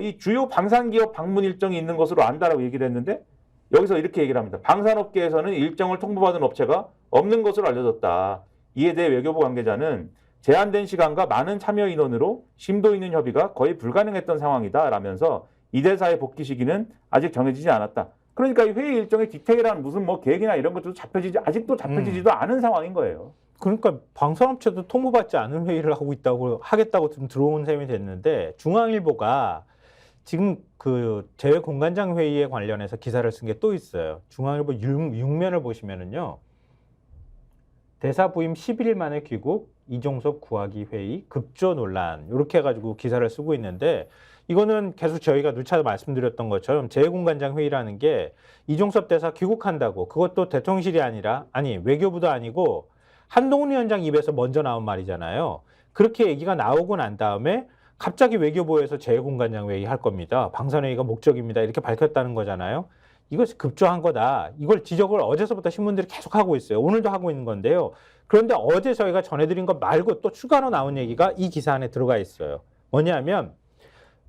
이 주요 방산기업 방문 일정이 있는 것으로 안다라고 얘기를 했는데 여기서 이렇게 얘기를 합니다. 방산업계에서는 일정을 통보받은 업체가 없는 것으로 알려졌다. 이에 대해 외교부 관계자는 제한된 시간과 많은 참여 인원으로 심도 있는 협의가 거의 불가능했던 상황이다 라면서 이 대사의 복귀 시기는 아직 정해지지 않았다. 그러니까 이 회의 일정의 디테일한 무슨 뭐 계획이나 이런 것도 아직도 잡혀지지도 않은 상황인 거예요. 그러니까 방산업체도 통보받지 않은 회의를 하겠다고 지금 들어온 셈이 됐는데 중앙일보가 지금 그 재외공관장 회의에 관련해서 기사를 쓴 게 또 있어요. 중앙일보 6면을 보시면은요. 대사 부임 11일 만에 귀국, 이종섭 구하기 회의, 급조 논란 이렇게 해가지고 기사를 쓰고 있는데 이거는 계속 저희가 누차 말씀드렸던 것처럼 재외공관장 회의라는 게 이종섭 대사 귀국한다고 그것도 대통령실이 아니 외교부도 아니고 한동훈 위원장 입에서 먼저 나온 말이잖아요. 그렇게 얘기가 나오고 난 다음에 갑자기 외교부에서 재외공관장 회의 할 겁니다. 방산회의가 목적입니다. 이렇게 밝혔다는 거잖아요. 이것이 급조한 거다. 이걸 지적을 어제서부터 신문들이 계속 하고 있어요. 오늘도 하고 있는 건데요. 그런데 어제 저희가 전해드린 것 말고 또 추가로 나온 얘기가 이 기사 안에 들어가 있어요. 뭐냐면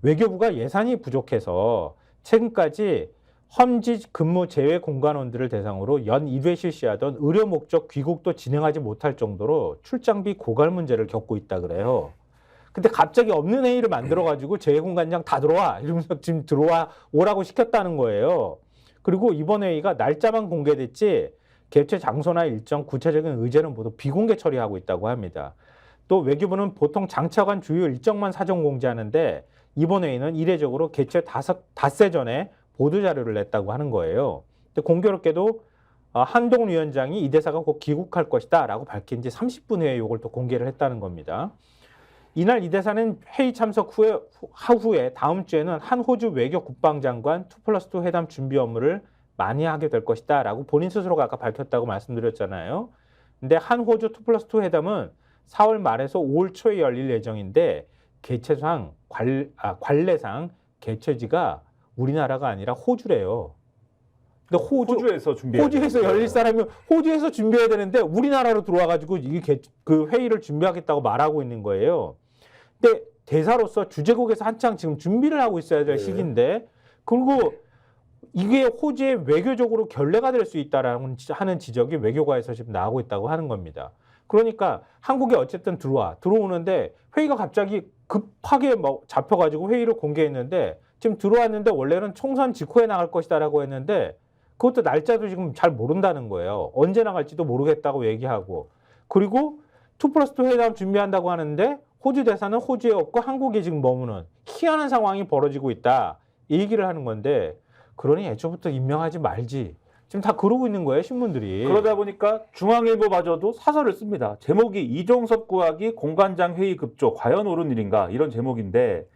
외교부가 예산이 부족해서 최근까지 험지 근무 제외 공관원들을 대상으로 연 1회 실시하던 의료 목적 귀국도 진행하지 못할 정도로 출장비 고갈 문제를 겪고 있다 그래요. 근데 갑자기 없는 회의를 만들어가지고 재외공관장 다 들어와 이러면서 지금 오라고 시켰다는 거예요. 그리고 이번 회의가 날짜만 공개됐지 개최 장소나 일정, 구체적인 의제는 모두 비공개 처리하고 있다고 합니다. 또 외교부는 보통 장차관 주요 일정만 사전 공지하는데 이번 회의는 이례적으로 개최 닷새 전에 보도자료를 냈다고 하는 거예요. 근데 공교롭게도 한동훈 위원장이 이 대사가 곧 귀국할 것이다 라고 밝힌 지 30분 후에 이걸 또 공개를 했다는 겁니다. 이날 이 대사는 회의 참석 후에 다음 주에는 한 호주 외교 국방장관 2+2 회담 준비 업무를 많이 하게 될 것이다라고 본인 스스로가 아까 밝혔다고 말씀드렸잖아요. 근데 한 호주 2+2 회담은 4월 말에서 5월 초에 열릴 예정인데 개최상 관례상 개최지가 우리나라가 아니라 호주래요. 근데 호주에서 열릴 사람이 호주에서 준비해야 되는데 우리나라로 들어와가지고 그 회의를 준비하겠다고 말하고 있는 거예요. 근데 대사로서 주재국에서 한창 지금 준비를 하고 있어야 될 시기인데 그리고 이게 호주에 외교적으로 결례가 될 수 있다라는 하는 지적이 외교가에서 지금 나오고 있다고 하는 겁니다. 그러니까 한국에 어쨌든 들어오는데 회의가 갑자기 급하게 잡혀가지고 회의를 공개했는데 지금 들어왔는데 원래는 총선 직후에 나갈 것이다라고 했는데 그것도 날짜도 지금 잘 모른다는 거예요. 언제 나갈지도 모르겠다고 얘기하고 그리고 2+2 회담 준비한다고 하는데 호주 대사는 호주에 없고 한국에 지금 머무는 희한한 상황이 벌어지고 있다. 이 얘기를 하는 건데 그러니 애초부터 임명하지 말지. 지금 다 그러고 있는 거예요, 신문들이. 그러다 보니까 중앙일보마저도 사설을 씁니다. 제목이 이종섭 구하기 공관장 회의 급조 과연 옳은 일인가 이런 제목인데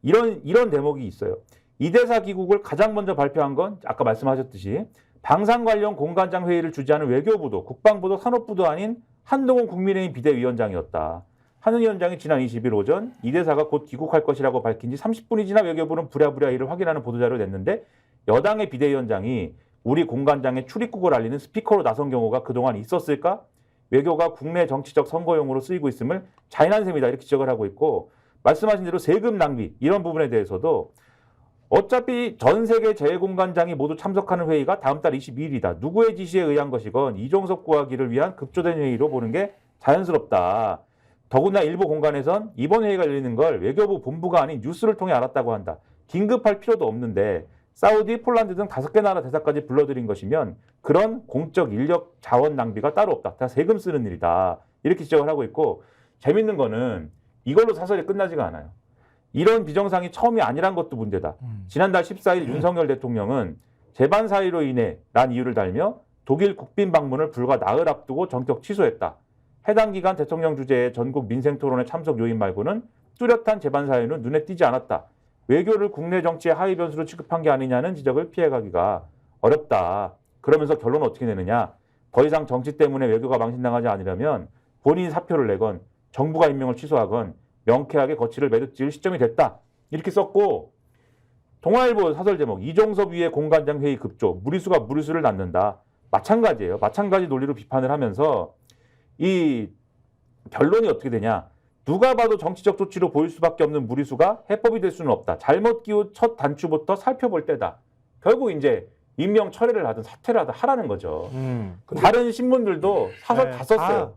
이런 대목이 있어요. 이 대사 귀국을 가장 먼저 발표한 건 아까 말씀하셨듯이 방산 관련 공관장 회의를 주재하는 외교부도 국방부도 산업부도 아닌 한동훈 국민의힘 비대위원장이었다. 한 위원장이 지난 20일 오전 이 대사가 곧 귀국할 것이라고 밝힌 지 30분이 지나 외교부는 부랴부랴 이를 확인하는 보도자료를 냈는데 여당의 비대위원장이 우리 공관장의 출입국을 알리는 스피커로 나선 경우가 그동안 있었을까? 외교가 국내 정치적 선거용으로 쓰이고 있음을 자인한 셈이다 이렇게 지적을 하고 있고 말씀하신 대로 세금 낭비 이런 부분에 대해서도 어차피 전 세계 재외공관장이 모두 참석하는 회의가 다음 달 22일이다. 누구의 지시에 의한 것이건 이종섭 구하기를 위한 급조된 회의로 보는 게 자연스럽다. 더구나 일부 공간에선 이번 회의가 열리는 걸 외교부 본부가 아닌 뉴스를 통해 알았다고 한다. 긴급할 필요도 없는데 사우디, 폴란드 등 5개 나라 대사까지 불러들인 것이면 그런 공적 인력 자원 낭비가 따로 없다. 다 세금 쓰는 일이다. 이렇게 지적을 하고 있고 재밌는 거는 이걸로 사설이 끝나지가 않아요. 이런 비정상이 처음이 아니란 것도 문제다. 지난달 14일 윤석열 대통령은 재반 사의로 인해 란 이유를 달며 독일 국빈 방문을 불과 나흘 앞두고 전격 취소했다. 해당 기간 대통령 주재의 전국 민생토론회 참석 요인 말고는 뚜렷한 재반 사유는 눈에 띄지 않았다. 외교를 국내 정치의 하위 변수로 취급한 게 아니냐는 지적을 피해가기가 어렵다. 그러면서 결론은 어떻게 내느냐. 더 이상 정치 때문에 외교가 망신당하지 않으려면 본인이 사표를 내건 정부가 임명을 취소하건 명쾌하게 거취를 매듭지을 시점이 됐다. 이렇게 썼고 동아일보 사설 제목 이종섭 위의 공관장 회의 급조 무리수가 무리수를 낳는다. 마찬가지예요. 마찬가지 논리로 비판을 하면서 이 결론이 어떻게 되냐. 누가 봐도 정치적 조치로 보일 수밖에 없는 무리수가 해법이 될 수는 없다. 잘못 기운 첫 단추부터 살펴볼 때다. 결국 이제 임명 철회를 하든 사퇴를 하든 하라는 거죠. 다른 신문들도 사설 다 썼어요.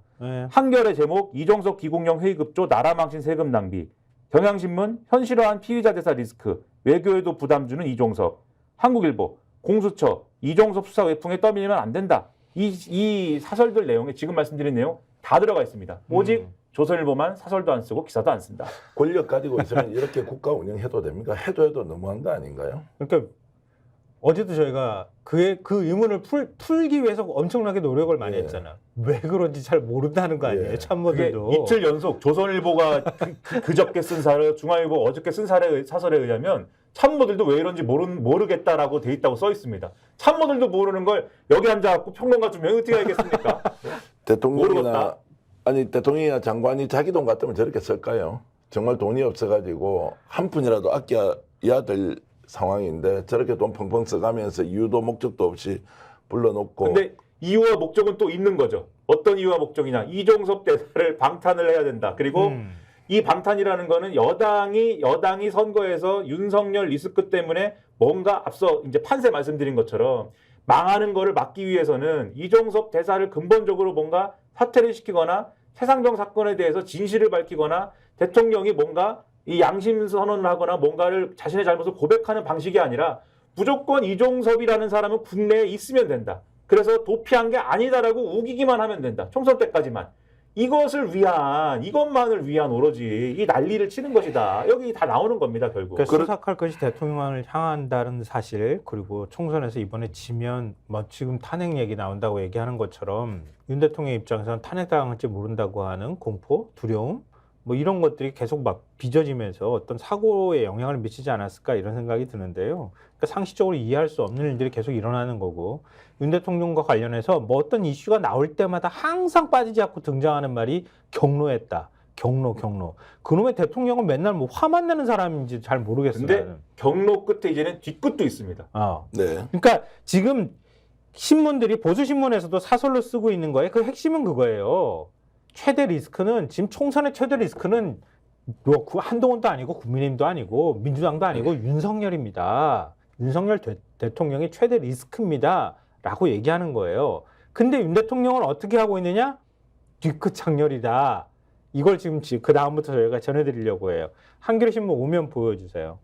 한겨레 제목 이종섭 귀국령 회의급조 나라망신 세금 낭비. 경향신문 현실화한 피의자 대사 리스크. 외교에도 부담 주는 이종섭. 한국일보 공수처 이종섭 수사 외풍에 떠밀리면 안 된다. 이 사설들 내용에 지금 말씀드린 내용 다 들어가 있습니다. 오직 조선일보만 사설도 안 쓰고 기사도 안 쓴다. 권력 가지고 있으면 이렇게 국가 운영해도 됩니까? 해도 너무한 거 아닌가요? 그러니까 어제도 저희가 그 의문을 풀기 위해서 엄청나게 노력을 많이 했잖아. 왜 그런지 잘 모른다는 거 아니에요, 참모들도. 이틀 연속 조선일보가 그저께 쓴 사설, 중앙일보 어저께 쓴 사설에 의하면 참모들도 왜 이런지 모르겠다라고 돼 있다고 써 있습니다. 참모들도 모르는 걸 여기 앉아갖고 평론가 좀 어떻게 알겠습니까? 대통령이나 대통령이나 장관이 자기 돈 같으면 저렇게 쓸까요? 정말 돈이 없어가지고 한 푼이라도 아껴야 될 상황인데 저렇게 돈 펑펑 써가면서 이유도 목적도 없이 불러놓고. 근데 이유와 목적은 또 있는 거죠. 어떤 이유와 목적이냐. 이종섭 대사를 방탄을 해야 된다. 그리고 이 방탄이라는 거는 여당이 선거에서 윤석열 리스크 때문에 뭔가 앞서 이제 판세 말씀드린 것처럼 망하는 거를 막기 위해서는 이종섭 대사를 근본적으로 뭔가 사퇴를 시키거나 최상병 사건에 대해서 진실을 밝히거나 대통령이 뭔가 이 양심 선언을 하거나 뭔가를 자신의 잘못을 고백하는 방식이 아니라 무조건 이종섭이라는 사람은 국내에 있으면 된다. 그래서 도피한 게 아니다라고 우기기만 하면 된다. 총선 때까지만. 이것만을 위한 오로지 이 난리를 치는 것이다. 여기 다 나오는 겁니다, 결국. 그러니까 수삭할 것이 대통령을 향한다는 사실, 그리고 총선에서 이번에 지면 지금 탄핵 얘기 나온다고 얘기하는 것처럼 윤 대통령 입장에서는 탄핵당할지 모른다고 하는 공포, 두려움, 뭐 이런 것들이 계속 막 빚어지면서 어떤 사고에 영향을 미치지 않았을까 이런 생각이 드는데요. 그러니까 상식적으로 이해할 수 없는 일들이 계속 일어나는 거고 윤 대통령과 관련해서 뭐 어떤 이슈가 나올 때마다 항상 빠지지 않고 등장하는 말이 경로했다. 경로. 그놈의 대통령은 맨날 뭐 화만 내는 사람인지 잘 모르겠어요. 근데 나는. 경로 끝에 이제는 뒤끝도 있습니다. 네. 그러니까 지금 신문들이 보수 신문에서도 사설로 쓰고 있는 거예요. 그 핵심은 그거예요. 최대 리스크는 지금 총선의 최대 리스크는 뭐 한동훈도 아니고 국민의힘도 아니고 민주당도 아니고 윤석열입니다. 윤석열 대통령이 최대 리스크입니다라고 얘기하는 거예요. 근데 윤 대통령은 어떻게 하고 있느냐? 뒤끝 장렬이다. 이걸 지금 그 다음부터 저희가 전해드리려고 해요. 한겨레 신문 오면 보여주세요.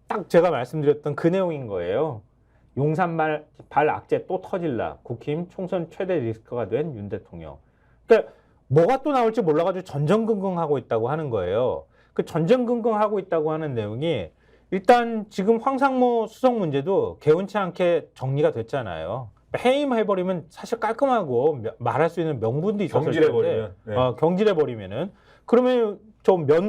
딱 제가 말씀드렸던 그 내용인 거예요. 용산발 악재 또 터질라. 국힘 총선 최대 리스크가 된 윤 대통령. 그러니까 뭐가 또 나올지 몰라가지고 전전긍긍하고 있다고 하는 거예요. 그 전전긍긍하고 있다고 하는 내용이 일단 지금 황상무 수석 문제도 개운치 않게 정리가 됐잖아요. 해임해버리면 사실 깔끔하고 말할 수 있는 명분도 있었을 텐데 경질해버리면. 네. 경질해버리면은 그러면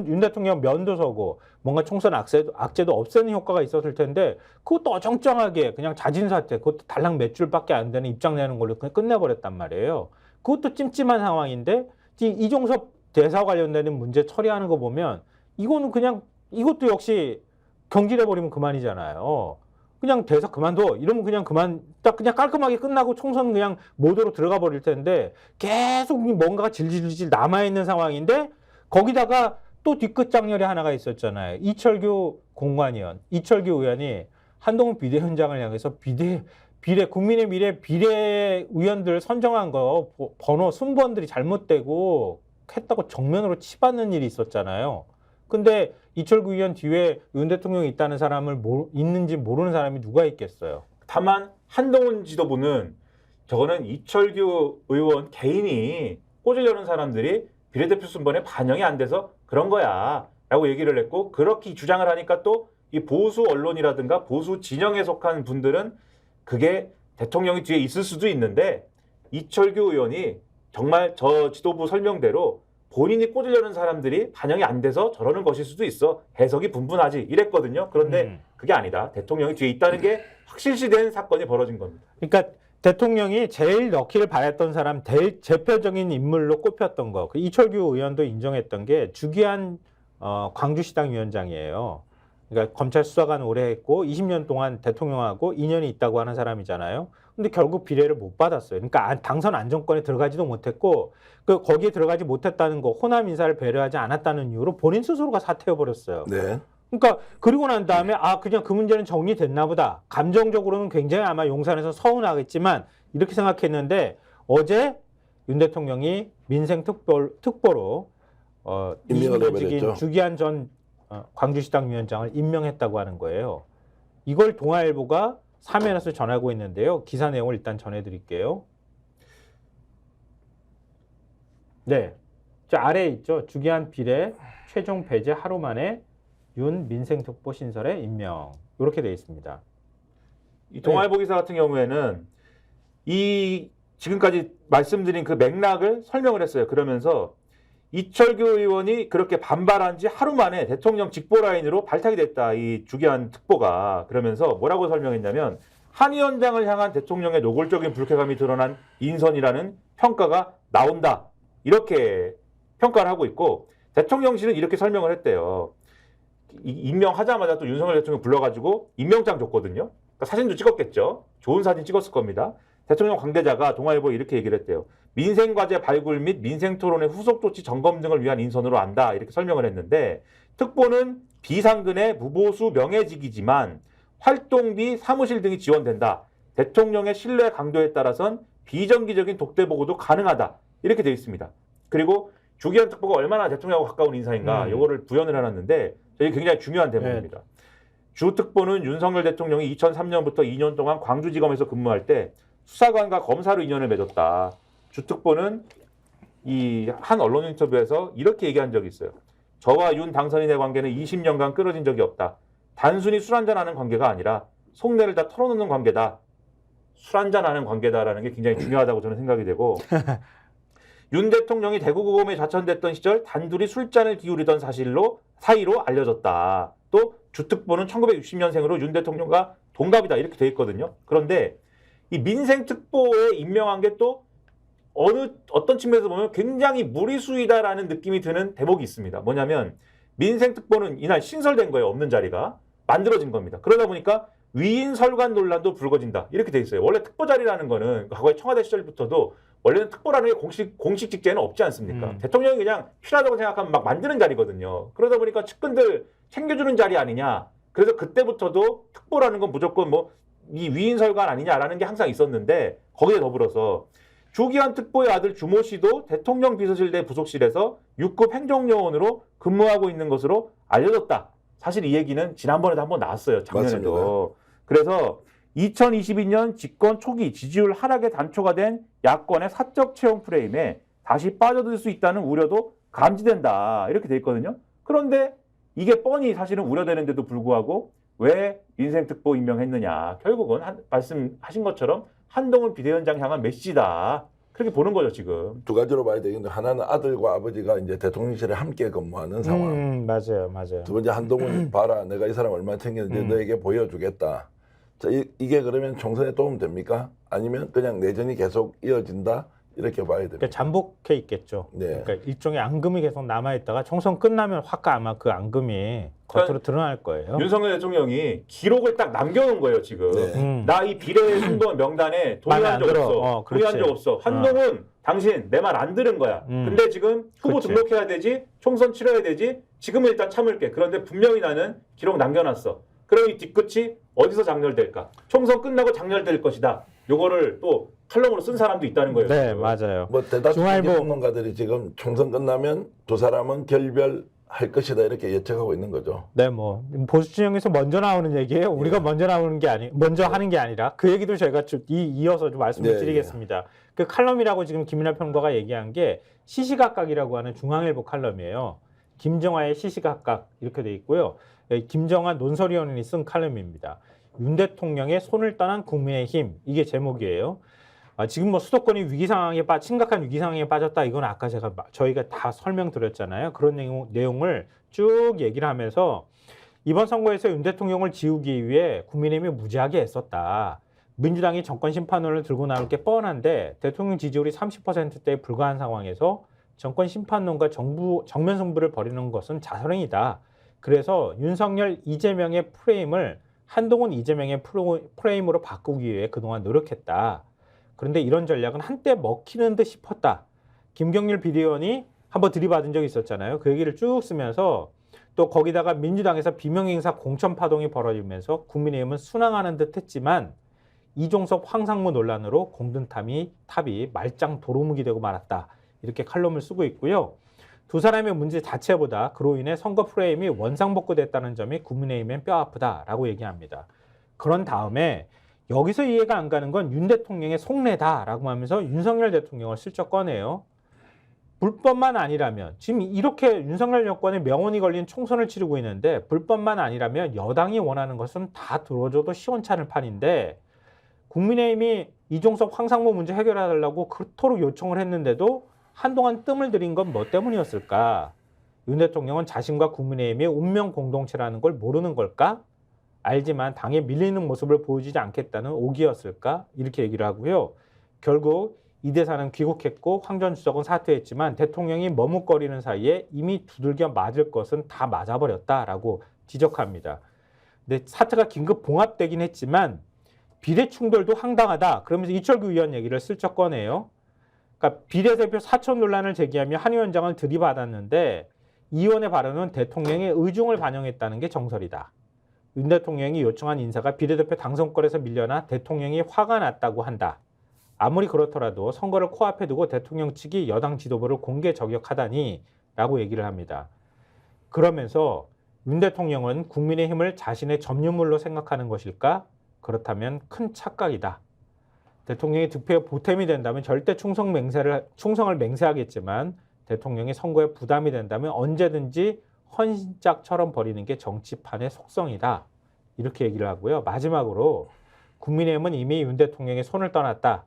윤 대통령 면도 서고 뭔가 총선 악재도 없애는 효과가 있었을 텐데 그것도 어정쩡하게 그냥 자진 사퇴 그것도 달랑 몇 줄밖에 안 되는 입장 내는 걸로 그냥 끝내버렸단 말이에요. 그것도 찜찜한 상황인데 이종섭 대사 관련되는 문제 처리하는 거 보면 이거는 그냥 이것도 역시 경질해버리면 그만이잖아요. 그냥 대사 그만둬 이러면 그냥 그냥 깔끔하게 끝나고 총선 그냥 모드로 들어가 버릴 텐데 계속 뭔가가 질질질 남아있는 상황인데 거기다가 또 뒤끝 장렬이 하나가 있었잖아요. 이철규 공관위원, 이철규 의원이 한동훈 비대위원장을 향해서 국민의 미래 비례의원들 선정한 거 번호 순번들이 잘못되고 했다고 정면으로 치받는 일이 있었잖아요. 근데 이철규 의원 뒤에 윤 대통령이 있다는 사람을 있는지 모르는 사람이 누가 있겠어요. 다만 한동훈 지도부는 저거는 이철규 의원 개인이 꽂으려는 사람들이 비례대표 순번에 반영이 안 돼서 그런 거야 라고 얘기를 했고 그렇게 주장을 하니까 또 이 보수 언론이라든가 보수 진영에 속한 분들은 그게 대통령이 뒤에 있을 수도 있는데 이철규 의원이 정말 저 지도부 설명대로 본인이 꽂으려는 사람들이 반영이 안 돼서 저러는 것일 수도 있어. 해석이 분분하지. 이랬거든요. 그런데 그게 아니다. 대통령이 뒤에 있다는 게 확실시된 사건이 벌어진 겁니다. 그러니까 대통령이 제일 넣기를 바랬던 사람, 대표적인 인물로 꼽혔던 거. 그 이철규 의원도 인정했던 게 주기한 광주시당 위원장이에요. 그러니까 검찰 수사관 오래 했고 20년 동안 대통령하고 인연이 있다고 하는 사람이잖아요. 근데 결국 비례를 못 받았어요. 그러니까 당선 안정권에 들어가지도 못했고 거기에 들어가지 못했다는 거, 호남 인사를 배려하지 않았다는 이유로 본인 스스로가 사퇴해 버렸어요. 네. 그러니까 그리고 난 다음에 그냥 그 문제는 정리됐나 보다. 감정적으로는 굉장히 아마 용산에서 서운하겠지만 이렇게 생각했는데 어제 윤 대통령이 민생특보로 임명을 해버렸죠. 주기한 전 광주시당 위원장을 임명했다고 하는 거예요. 이걸 동아일보가 사면에서 전하고 있는데요. 기사 내용을 일단 전해드릴게요. 네, 저 아래에 있죠. 주기한 비례 최종 배제 하루 만에 윤 민생특보 신설에 임명. 이렇게 되어 있습니다. 이 동아일보 기사 같은 경우에는 이 지금까지 말씀드린 그 맥락을 설명을 했어요. 그러면서 이철규 의원이 그렇게 반발한 지 하루 만에 대통령 직보 라인으로 발탁이 됐다. 이 주기한 특보가. 그러면서 뭐라고 설명했냐면 한 위원장을 향한 대통령의 노골적인 불쾌감이 드러난 인선이라는 평가가 나온다. 이렇게 평가를 하고 있고 대통령실은 이렇게 설명을 했대요. 임명하자마자 또 윤석열 대통령 불러가지고 임명장 줬거든요. 그러니까 사진도 찍었겠죠. 좋은 사진 찍었을 겁니다. 대통령 관계자가 동아일보에 이렇게 얘기를 했대요. 민생과제 발굴 및 민생토론의 후속 조치 점검 등을 위한 인선으로 안다. 이렇게 설명을 했는데 특보는 비상근의 무보수 명예직이지만 활동비, 사무실 등이 지원된다. 대통령의 신뢰 강도에 따라선 비정기적인 독대 보고도 가능하다. 이렇게 되어 있습니다. 그리고 주기한 특보가 얼마나 대통령하고 가까운 인사인가 이거를 부연을 해놨는데 이게 굉장히 중요한 대목입니다. 주 특보는 윤석열 대통령이 2003년부터 2년 동안 광주지검에서 근무할 때 수사관과 검사로 인연을 맺었다. 주 특보는 이 한 언론 인터뷰에서 이렇게 얘기한 적이 있어요. 저와 윤 당선인의 관계는 20년간 끊어진 적이 없다. 단순히 술 한잔하는 관계가 아니라 속내를 다 털어놓는 관계다. 술 한잔하는 관계다라는 게 굉장히 중요하다고 저는 생각이 되고 윤 대통령이 대구고검에 좌천됐던 시절 단둘이 술잔을 기울이던 사이로 알려졌다. 또 주특보는 1960년생으로 윤 대통령과 동갑이다 이렇게 돼 있거든요. 그런데 이 민생특보에 임명한 게 또 어떤 측면에서 보면 굉장히 무리수이다라는 느낌이 드는 대목이 있습니다. 뭐냐면 민생특보는 이날 신설된 거예요. 없는 자리가 만들어진 겁니다. 그러다 보니까 위인 설관 논란도 불거진다 이렇게 돼 있어요. 원래 특보 자리라는 거는 과거에 청와대 시절부터도 원래는 특보라는 게 공식 직제는 없지 않습니까? 대통령이 그냥 필요하다고 생각하면 막 만드는 자리거든요. 그러다 보니까 측근들 챙겨주는 자리 아니냐. 그래서 그때부터도 특보라는 건 무조건 뭐 이 위인 설관 아니냐라는 게 항상 있었는데 거기에 더불어서 주기환 특보의 아들 주모 씨도 대통령 비서실대 부속실에서 6급 행정요원으로 근무하고 있는 것으로 알려졌다. 사실 이 얘기는 지난번에도 한번 나왔어요. 작년에도. 맞습니다. 그래서 2022년 집권 초기 지지율 하락에 단초가 된 야권의 사적 채용 프레임에 다시 빠져들 수 있다는 우려도 감지된다. 이렇게 돼 있거든요. 그런데 이게 뻔히 사실은 우려되는데도 불구하고 왜 민생특보 임명했느냐. 결국은 말씀하신 것처럼 한동훈 비대위원장 향한 메시지다. 그렇게 보는 거죠, 지금. 두 가지로 봐야 되겠는데 하나는 아들과 아버지가 이제 대통령실에 함께 근무하는 상황. 맞아요. 두 번째 한동훈 봐라. 내가 이 사람 얼마나 챙겼는지 너에게 보여주겠다. 자, 이게 그러면 총선에 도움 됩니까? 아니면 그냥 내전이 계속 이어진다? 이렇게 봐야 됩니다. 그러니까 잠복해 있겠죠. 네. 그러니까 일종의 앙금이 계속 남아있다가 총선 끝나면 확 아마 그 앙금이 겉으로 드러날 거예요. 윤석열 대통령이 기록을 딱 남겨놓은 거예요, 지금. 네. 나 이 비례 순번 명단에 동의한 적 없어. 동의한 적 없어. 한동훈, 당신 내 말 안 들은 거야. 근데 지금 후보 그렇지. 등록해야 되지, 총선 치러야 되지, 지금은 일단 참을게. 그런데 분명히 나는 기록 남겨놨어. 그럼 이 뒤끝이 어디서 장렬될까? 총선 끝나고 장렬될 것이다. 요거를 또 칼럼으로 쓴 사람도 있다는 거예요. 네, 지금. 맞아요. 뭐 대다수 중앙일보 평론가들이 지금 총선 끝나면 두 사람은 결별할 것이다 이렇게 예측하고 있는 거죠. 네, 뭐 보수 진영에서 먼저 나오는 얘기예요. 우리가 먼저 나오는 게 먼저 하는 게 아니라 그 얘기도 저희가 이어서 좀 말씀을 드리겠습니다. 그 칼럼이라고 지금 김민하 평론가가 얘기한 게 시시각각이라고 하는 중앙일보 칼럼이에요. 김정화의 시시각각 이렇게 돼 있고요. 김정화 논설위원이 쓴 칼럼입니다. 윤 대통령의 손을 떠난 국민의힘 이게 제목이에요. 지금 뭐 수도권이 심각한 위기 상황에 빠졌다. 이건 아까 저희가 다 설명드렸잖아요. 그런 내용을 쭉 얘기를 하면서 이번 선거에서 윤 대통령을 지우기 위해 국민의힘이 무지하게 애썼다. 민주당이 정권 심판론을 들고 나올 게 뻔한데 대통령 지지율이 30%대에 불과한 상황에서 정권 심판론과 정면 승부를 벌이는 것은 자살행위다. 그래서 윤석열, 이재명의 프레임을 한동훈, 이재명의 프레임으로 바꾸기 위해 그동안 노력했다. 그런데 이런 전략은 한때 먹히는 듯 싶었다. 김경률 비대위원이 한번 들이받은 적이 있었잖아요. 그 얘기를 쭉 쓰면서 또 거기다가 민주당에서 비명행사 공천 파동이 벌어지면서 국민의힘은 순항하는 듯 했지만 이종섭 황상무 논란으로 공든탑이 말짱 도루묵이 되고 말았다. 이렇게 칼럼을 쓰고 있고요. 두 사람의 문제 자체보다 그로 인해 선거 프레임이 원상복구됐다는 점이 국민의힘엔 뼈아프다라고 얘기합니다. 그런 다음에 여기서 이해가 안 가는 건 윤 대통령의 속내다라고 하면서 윤석열 대통령을 슬쩍 꺼내요. 불법만 아니라면 지금 이렇게 윤석열 여권에 명운이 걸린 총선을 치르고 있는데 불법만 아니라면 여당이 원하는 것은 다 들어줘도 시원찮을 판인데 국민의힘이 이종섭 황상무 문제 해결해달라고 그토록 요청을 했는데도 한동안 뜸을 들인 건 뭐 때문이었을까? 윤 대통령은 자신과 국민의힘의 운명 공동체라는 걸 모르는 걸까? 알지만 당에 밀리는 모습을 보여주지 않겠다는 오기였을까? 이렇게 얘기를 하고요. 결국 이 대사는 귀국했고 황 전 수석은 사퇴했지만 대통령이 머뭇거리는 사이에 이미 두들겨 맞을 것은 다 맞아버렸다라고 지적합니다. 근데 사태가 긴급 봉합되긴 했지만 비례 충돌도 황당하다. 그러면서 이철규 의원 얘기를 슬쩍 꺼내요. 그러니까 비례대표 사천 논란을 제기하며 한 위원장을 들이받았는데 이 의원의 발언은 대통령의 의중을 반영했다는 게 정설이다. 윤 대통령이 요청한 인사가 비례대표 당선권에서 밀려나 대통령이 화가 났다고 한다. 아무리 그렇더라도 선거를 코앞에 두고 대통령 측이 여당 지도부를 공개 저격하다니 라고 얘기를 합니다. 그러면서 윤 대통령은 국민의힘을 자신의 점유물로 생각하는 것일까? 그렇다면 큰 착각이다. 대통령이 득표에 보탬이 된다면 절대 충성을 맹세하겠지만 대통령이 선거에 부담이 된다면 언제든지 헌신짝처럼 버리는 게 정치판의 속성이다. 이렇게 얘기를 하고요. 마지막으로 국민의힘은 이미 윤 대통령의 손을 떠났다.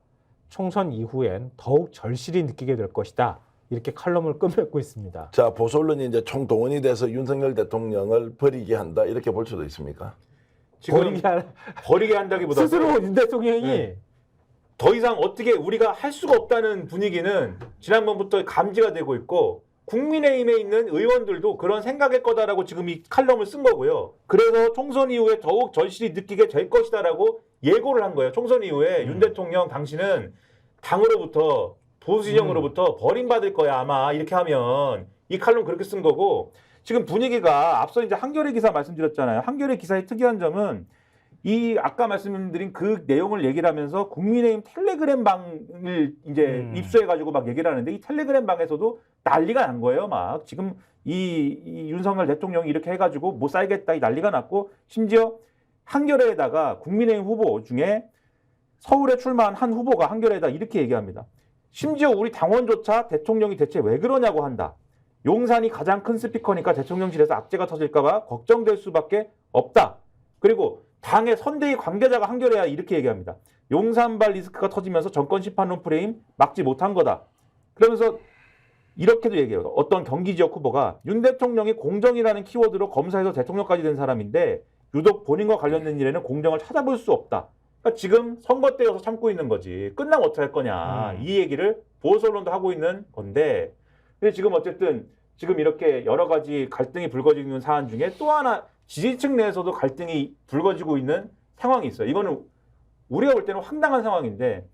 총선 이후엔 더욱 절실히 느끼게 될 것이다. 이렇게 칼럼을 끝맺고 있습니다. 자, 보수 언론이 이제 총동원이 돼서 윤석열 대통령을 버리게 한다 이렇게 볼 수도 있습니까? 지금 버리게 한다기보다 스스로 윤 대통령이 네. 더 이상 어떻게 우리가 할 수가 없다는 분위기는 지난번부터 감지가 되고 있고 국민의힘에 있는 의원들도 그런 생각일 거다라고 지금 이 칼럼을 쓴 거고요. 그래서 총선 이후에 더욱 절실히 느끼게 될 것이다라고 예고를 한 거예요. 총선 이후에 윤 대통령 당신은 당으로부터 보수 진영으로부터 버림받을 거야 아마 이렇게 하면 이 칼럼 그렇게 쓴 거고 지금 분위기가 앞서 이제 한겨레 기사 말씀드렸잖아요. 한겨레 기사의 특이한 점은 이 아까 말씀드린 그 내용을 얘기를 하면서 국민의힘 텔레그램 방을 이제 입수해가지고 막 얘기를 하는데 이 텔레그램 방에서도 난리가 난 거예요. 막 지금 이 윤석열 대통령이 이렇게 해가지고 못 살겠다 이 난리가 났고 심지어 한겨레에다가 국민의힘 후보 중에 서울에 출마한 한 후보가 한겨레에다 이렇게 얘기합니다. 심지어 우리 당원조차 대통령이 대체 왜 그러냐고 한다. 용산이 가장 큰 스피커니까 대통령실에서 악재가 터질까 봐 걱정될 수밖에 없다. 그리고 당의 선대위 관계자가 한겨레야 이렇게 얘기합니다. 용산발 리스크가 터지면서 정권 심판론 프레임 막지 못한 거다. 그러면서 이렇게도 얘기해요. 어떤 경기 지역 후보가 윤 대통령이 공정이라는 키워드로 검사에서 대통령까지 된 사람인데 유독 본인과 관련된 일에는 공정을 찾아볼 수 없다. 그러니까 지금 선거 때여서 참고 있는 거지. 끝나면 어떻게 할 거냐. 이 얘기를 보수 언론도 하고 있는 건데 근데 지금 어쨌든 지금 이렇게 여러 가지 갈등이 불거지고 있는 사안 중에 또 하나 지지층 내에서도 갈등이 불거지고 있는 상황이 있어요. 이거는 우리가 볼 때는 황당한 상황인데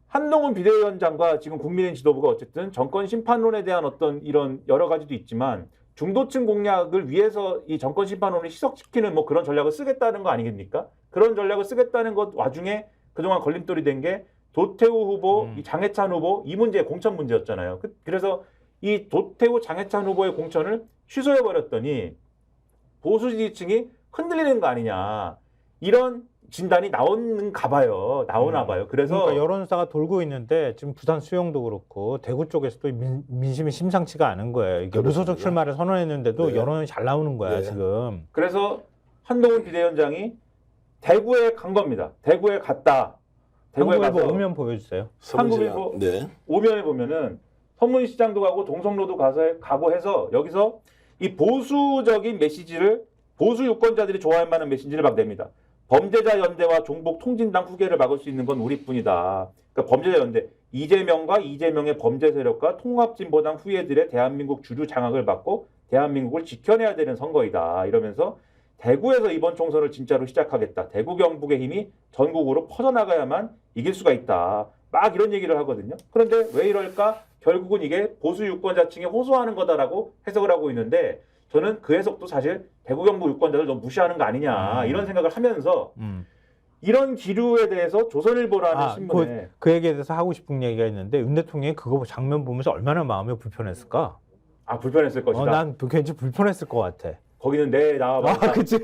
한동훈 비대위원장과 지금 국민의힘 지도부가 어쨌든 정권 심판론에 대한 어떤 이런 여러 가지도 있지만 중도층 공략을 위해서 이 정권 심판론을 희석시키는 뭐 그런 전략을 쓰겠다는 거 아니겠습니까? 그런 전략을 쓰겠다는 것 와중에 그동안 걸림돌이 된 게 도태우 후보, 이 장해찬 후보 이 문제 공천 문제였잖아요. 그래서 이 도태우 장해찬 후보의 공천을 취소해버렸더니 보수 지지층이 흔들리는 거 아니냐 이런 진단이 나오나 봐요. 그래서 그러니까 여론조사가 돌고 있는데 지금 부산 수영도 그렇고 대구 쪽에서도 민심이 심상치가 않은 거예요. 이게 무소속 출마를 선언했는데도 네. 여론이 잘 나오는 거야 네. 지금. 그래서 한동훈 비대위원장이 대구에 간 겁니다. 대구에 갔다. 대구에 한국일보 가서 오면 보여주세요. 한국일보 네. 오면에 보면은 서문시장도 가고 동성로도 가고 해서 여기서 이 보수적인 메시지를 보수 유권자들이 좋아할 만한 메시지를 막 냅니다. 범죄자 연대와 종북 통진당 후계를 막을 수 있는 건 우리뿐이다. 그러니까 범죄자 연대, 이재명과 이재명의 범죄 세력과 통합진보당 후예들의 대한민국 주류 장악을 받고 대한민국을 지켜내야 되는 선거이다. 이러면서 대구에서 이번 총선을 진짜로 시작하겠다. 대구 경북의 힘이 전국으로 퍼져나가야만 이길 수가 있다. 막 이런 얘기를 하거든요. 그런데 왜 이럴까? 결국은 이게 보수 유권자층에 호소하는 거다라고 해석을 하고 있는데 저는 그 해석도 사실 대구 경북 유권자들 너무 무시하는 거 아니냐 이런 생각을 하면서 이런 기류에 대해서 조선일보라는 신문에 그 얘기에 대해서 하고 싶은 얘기가 있는데 윤 대통령이 그거 장면 보면서 얼마나 마음이 불편했을까? 불편했을 것이다. 난 굉장히 불편했을 것 같아. 거기는 내 나와 그치.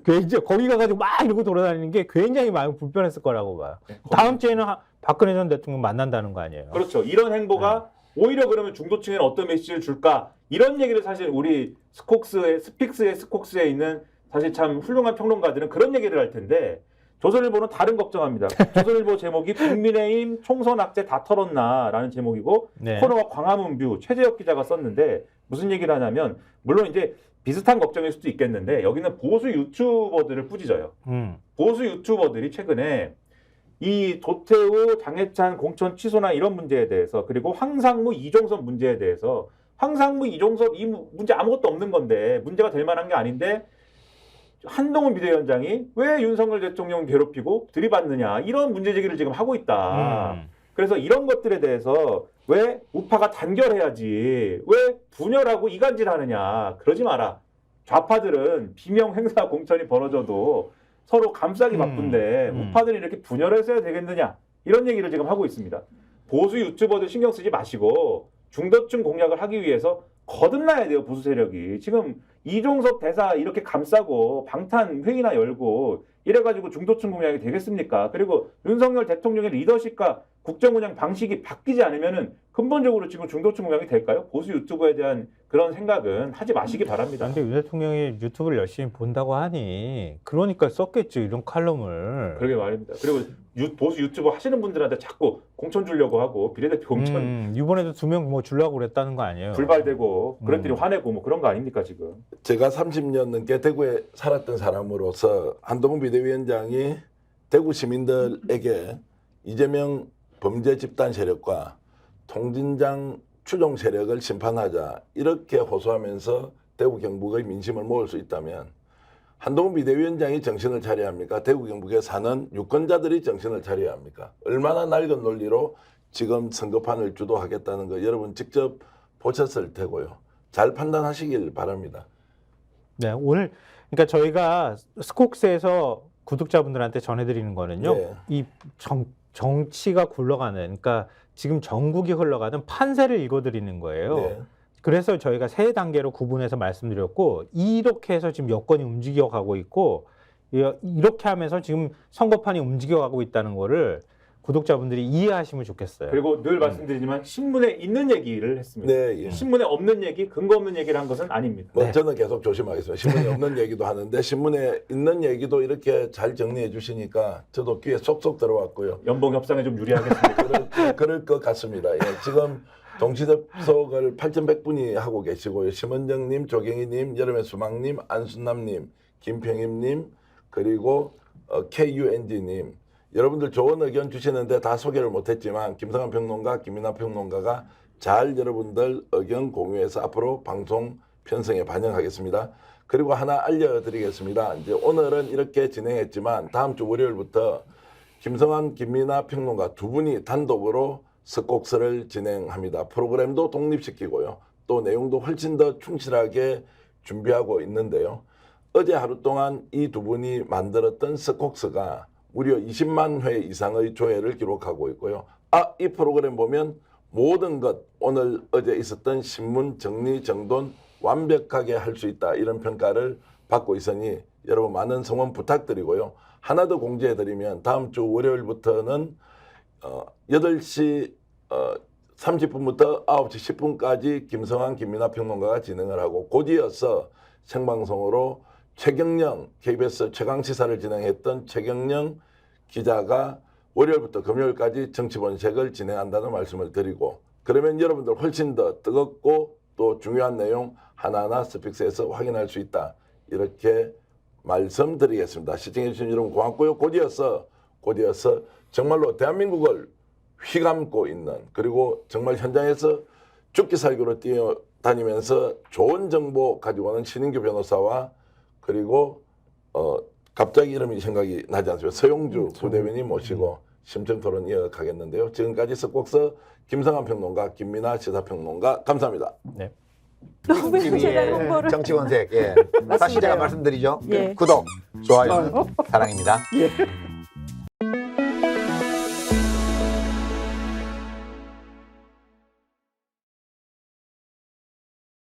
굉장히 거기 가가지고 막 이러고 돌아다니는 게 굉장히 마음이 불편했을 거라고 봐요. 다음 주에는 박근혜 전 대통령 만난다는 거 아니에요? 그렇죠. 이런 행보가 오히려 그러면 중도층에는 어떤 메시지를 줄까? 이런 얘기를 사실 우리 스픽스에 있는 사실 참 훌륭한 평론가들은 그런 얘기를 할 텐데 조선일보는 다른 걱정합니다. 조선일보 제목이 국민의힘 총선 악재 다 털었나라는 제목이고 네. 코너가 광화문뷰 최재혁 기자가 썼는데 무슨 얘기를 하냐면 물론 이제 비슷한 걱정일 수도 있겠는데 여기는 보수 유튜버들을 꾸짖어요. 보수 유튜버들이 최근에 이 도태우, 장해찬 공천 취소나 이런 문제에 대해서 그리고 황상무, 이종섭 문제에 대해서 황상무, 이종섭 이 문제 아무것도 없는 건데 문제가 될 만한 게 아닌데 한동훈 비대위원장이 왜 윤석열 대통령 괴롭히고 들이받느냐 이런 문제 제기를 지금 하고 있다. 그래서 이런 것들에 대해서 왜 우파가 단결해야지 왜 분열하고 이간질하느냐 그러지 마라. 좌파들은 비명 행사 공천이 벌어져도 서로 감싸기 바쁜데 우파들이 이렇게 분열해서 해야 되겠느냐 이런 얘기를 지금 하고 있습니다. 보수 유튜버들 신경 쓰지 마시고 중도층 공략을 하기 위해서 거듭나야 돼요. 보수 세력이. 지금 이종섭 대사 이렇게 감싸고 방탄 회의나 열고 이래가지고 중도층 공약이 되겠습니까? 그리고 윤석열 대통령의 리더십과 국정 운영 방식이 바뀌지 않으면은 근본적으로 지금 중도층 공약이 될까요? 보수 유튜버에 대한 그런 생각은 하지 마시기 바랍니다. 근데 윤 대통령이 유튜브를 열심히 본다고 하니 그러니까 썼겠죠, 이런 칼럼을. 그러게 말입니다. 그리고 보수 유튜버 하시는 분들한테 자꾸 공천 주려고 하고 비례대표 공천 이번에도 2명 뭐 주려고 그랬다는 거 아니에요? 불발되고 그랬더니 화내고 뭐 그런 거 아닙니까 지금? 제가 30년 넘게 대구에 살았던 사람으로서 한동훈 비대위원장이 대구 시민들에게 이재명 범죄 집단 세력과 통진장 추종 세력을 심판하자 이렇게 호소하면서 대구 경북의 민심을 모을 수 있다면 한동훈 비대위원장이 정신을 차려야 합니까? 대구 경북에 사는 유권자들이 정신을 차려야 합니까? 얼마나 낡은 논리로 지금 선거판을 주도하겠다는 거 여러분 직접 보셨을 테고요. 잘 판단하시길 바랍니다. 네, 오늘 그러니까 저희가 스콕스에서 구독자분들한테 전해드리는 거는요. 네. 이 정치가 굴러가는, 그러니까 지금 전국이 흘러가는 판세를 읽어드리는 거예요. 네. 그래서 저희가 세 단계로 구분해서 말씀드렸고, 이렇게 해서 지금 여건이 움직여가고 있고, 이렇게 하면서 지금 선거판이 움직여가고 있다는 거를 구독자분들이 이해하시면 좋겠어요. 그리고 늘 말씀드리지만 신문에 있는 얘기를 했습니다. 네, 예. 신문에 없는 얘기, 근거 없는 얘기를 한 것은 아닙니다. 뭐 네. 저는 계속 조심하겠습니다. 신문에 없는 얘기도 하는데 신문에 있는 얘기도 이렇게 잘 정리해 주시니까 저도 귀에 쏙쏙 들어왔고요. 연봉 협상에 좀 유리하겠습니다. 그럴 것 같습니다. 예, 지금 동시접속을 8,100분이 하고 계시고요. 심은정님, 조경희님, 여름의 수망님, 안순남님, 김평임님, 그리고 KUNG님. 여러분들 좋은 의견 주시는데 다 소개를 못했지만 김성환 평론가, 김민하 평론가가 잘 여러분들 의견 공유해서 앞으로 방송 편성에 반영하겠습니다. 그리고 하나 알려드리겠습니다. 이제 오늘은 이렇게 진행했지만 다음 주 월요일부터 김성환, 김민하 평론가 두 분이 단독으로 스콕스를 진행합니다. 프로그램도 독립시키고요. 또 내용도 훨씬 더 충실하게 준비하고 있는데요. 어제 하루 동안 이 두 분이 만들었던 스콕스가 무려 20만 회 이상의 조회를 기록하고 있고요. 이 프로그램 보면 모든 것, 오늘 어제 있었던 신문 정리 정돈 완벽하게 할 수 있다. 이런 평가를 받고 있으니 여러분 많은 성원 부탁드리고요. 하나 더 공지해드리면 다음 주 월요일부터는 8시 30분부터 9시 10분까지 김성환, 김민하 평론가가 진행을 하고 곧이어서 생방송으로 최경영, KBS 최강시사를 진행했던 최경영 기자가 월요일부터 금요일까지 정치본색을 진행한다는 말씀을 드리고 그러면 여러분들 훨씬 더 뜨겁고 또 중요한 내용 하나하나 스픽스에서 확인할 수 있다. 이렇게 말씀드리겠습니다. 시청해주신 여러분 고맙고요. 곧이어서 정말로 대한민국을 휘감고 있는 그리고 정말 현장에서 죽기 살기로 뛰어다니면서 좋은 정보 가지고 오는 신인규 변호사와 그리고 갑자기 이름이 생각이 나지 않습니다. 서용주 부대변인 모시고 심층토론 이어가겠는데요. 지금까지 스콕스 김성환 평론가, 김민하 시사평론가 감사합니다. 네. 너무 제가 TV의 홍보를 정치권색. 예. 다시 제가 말씀드리죠. 예. 구독, 좋아요, 사랑입니다. 예.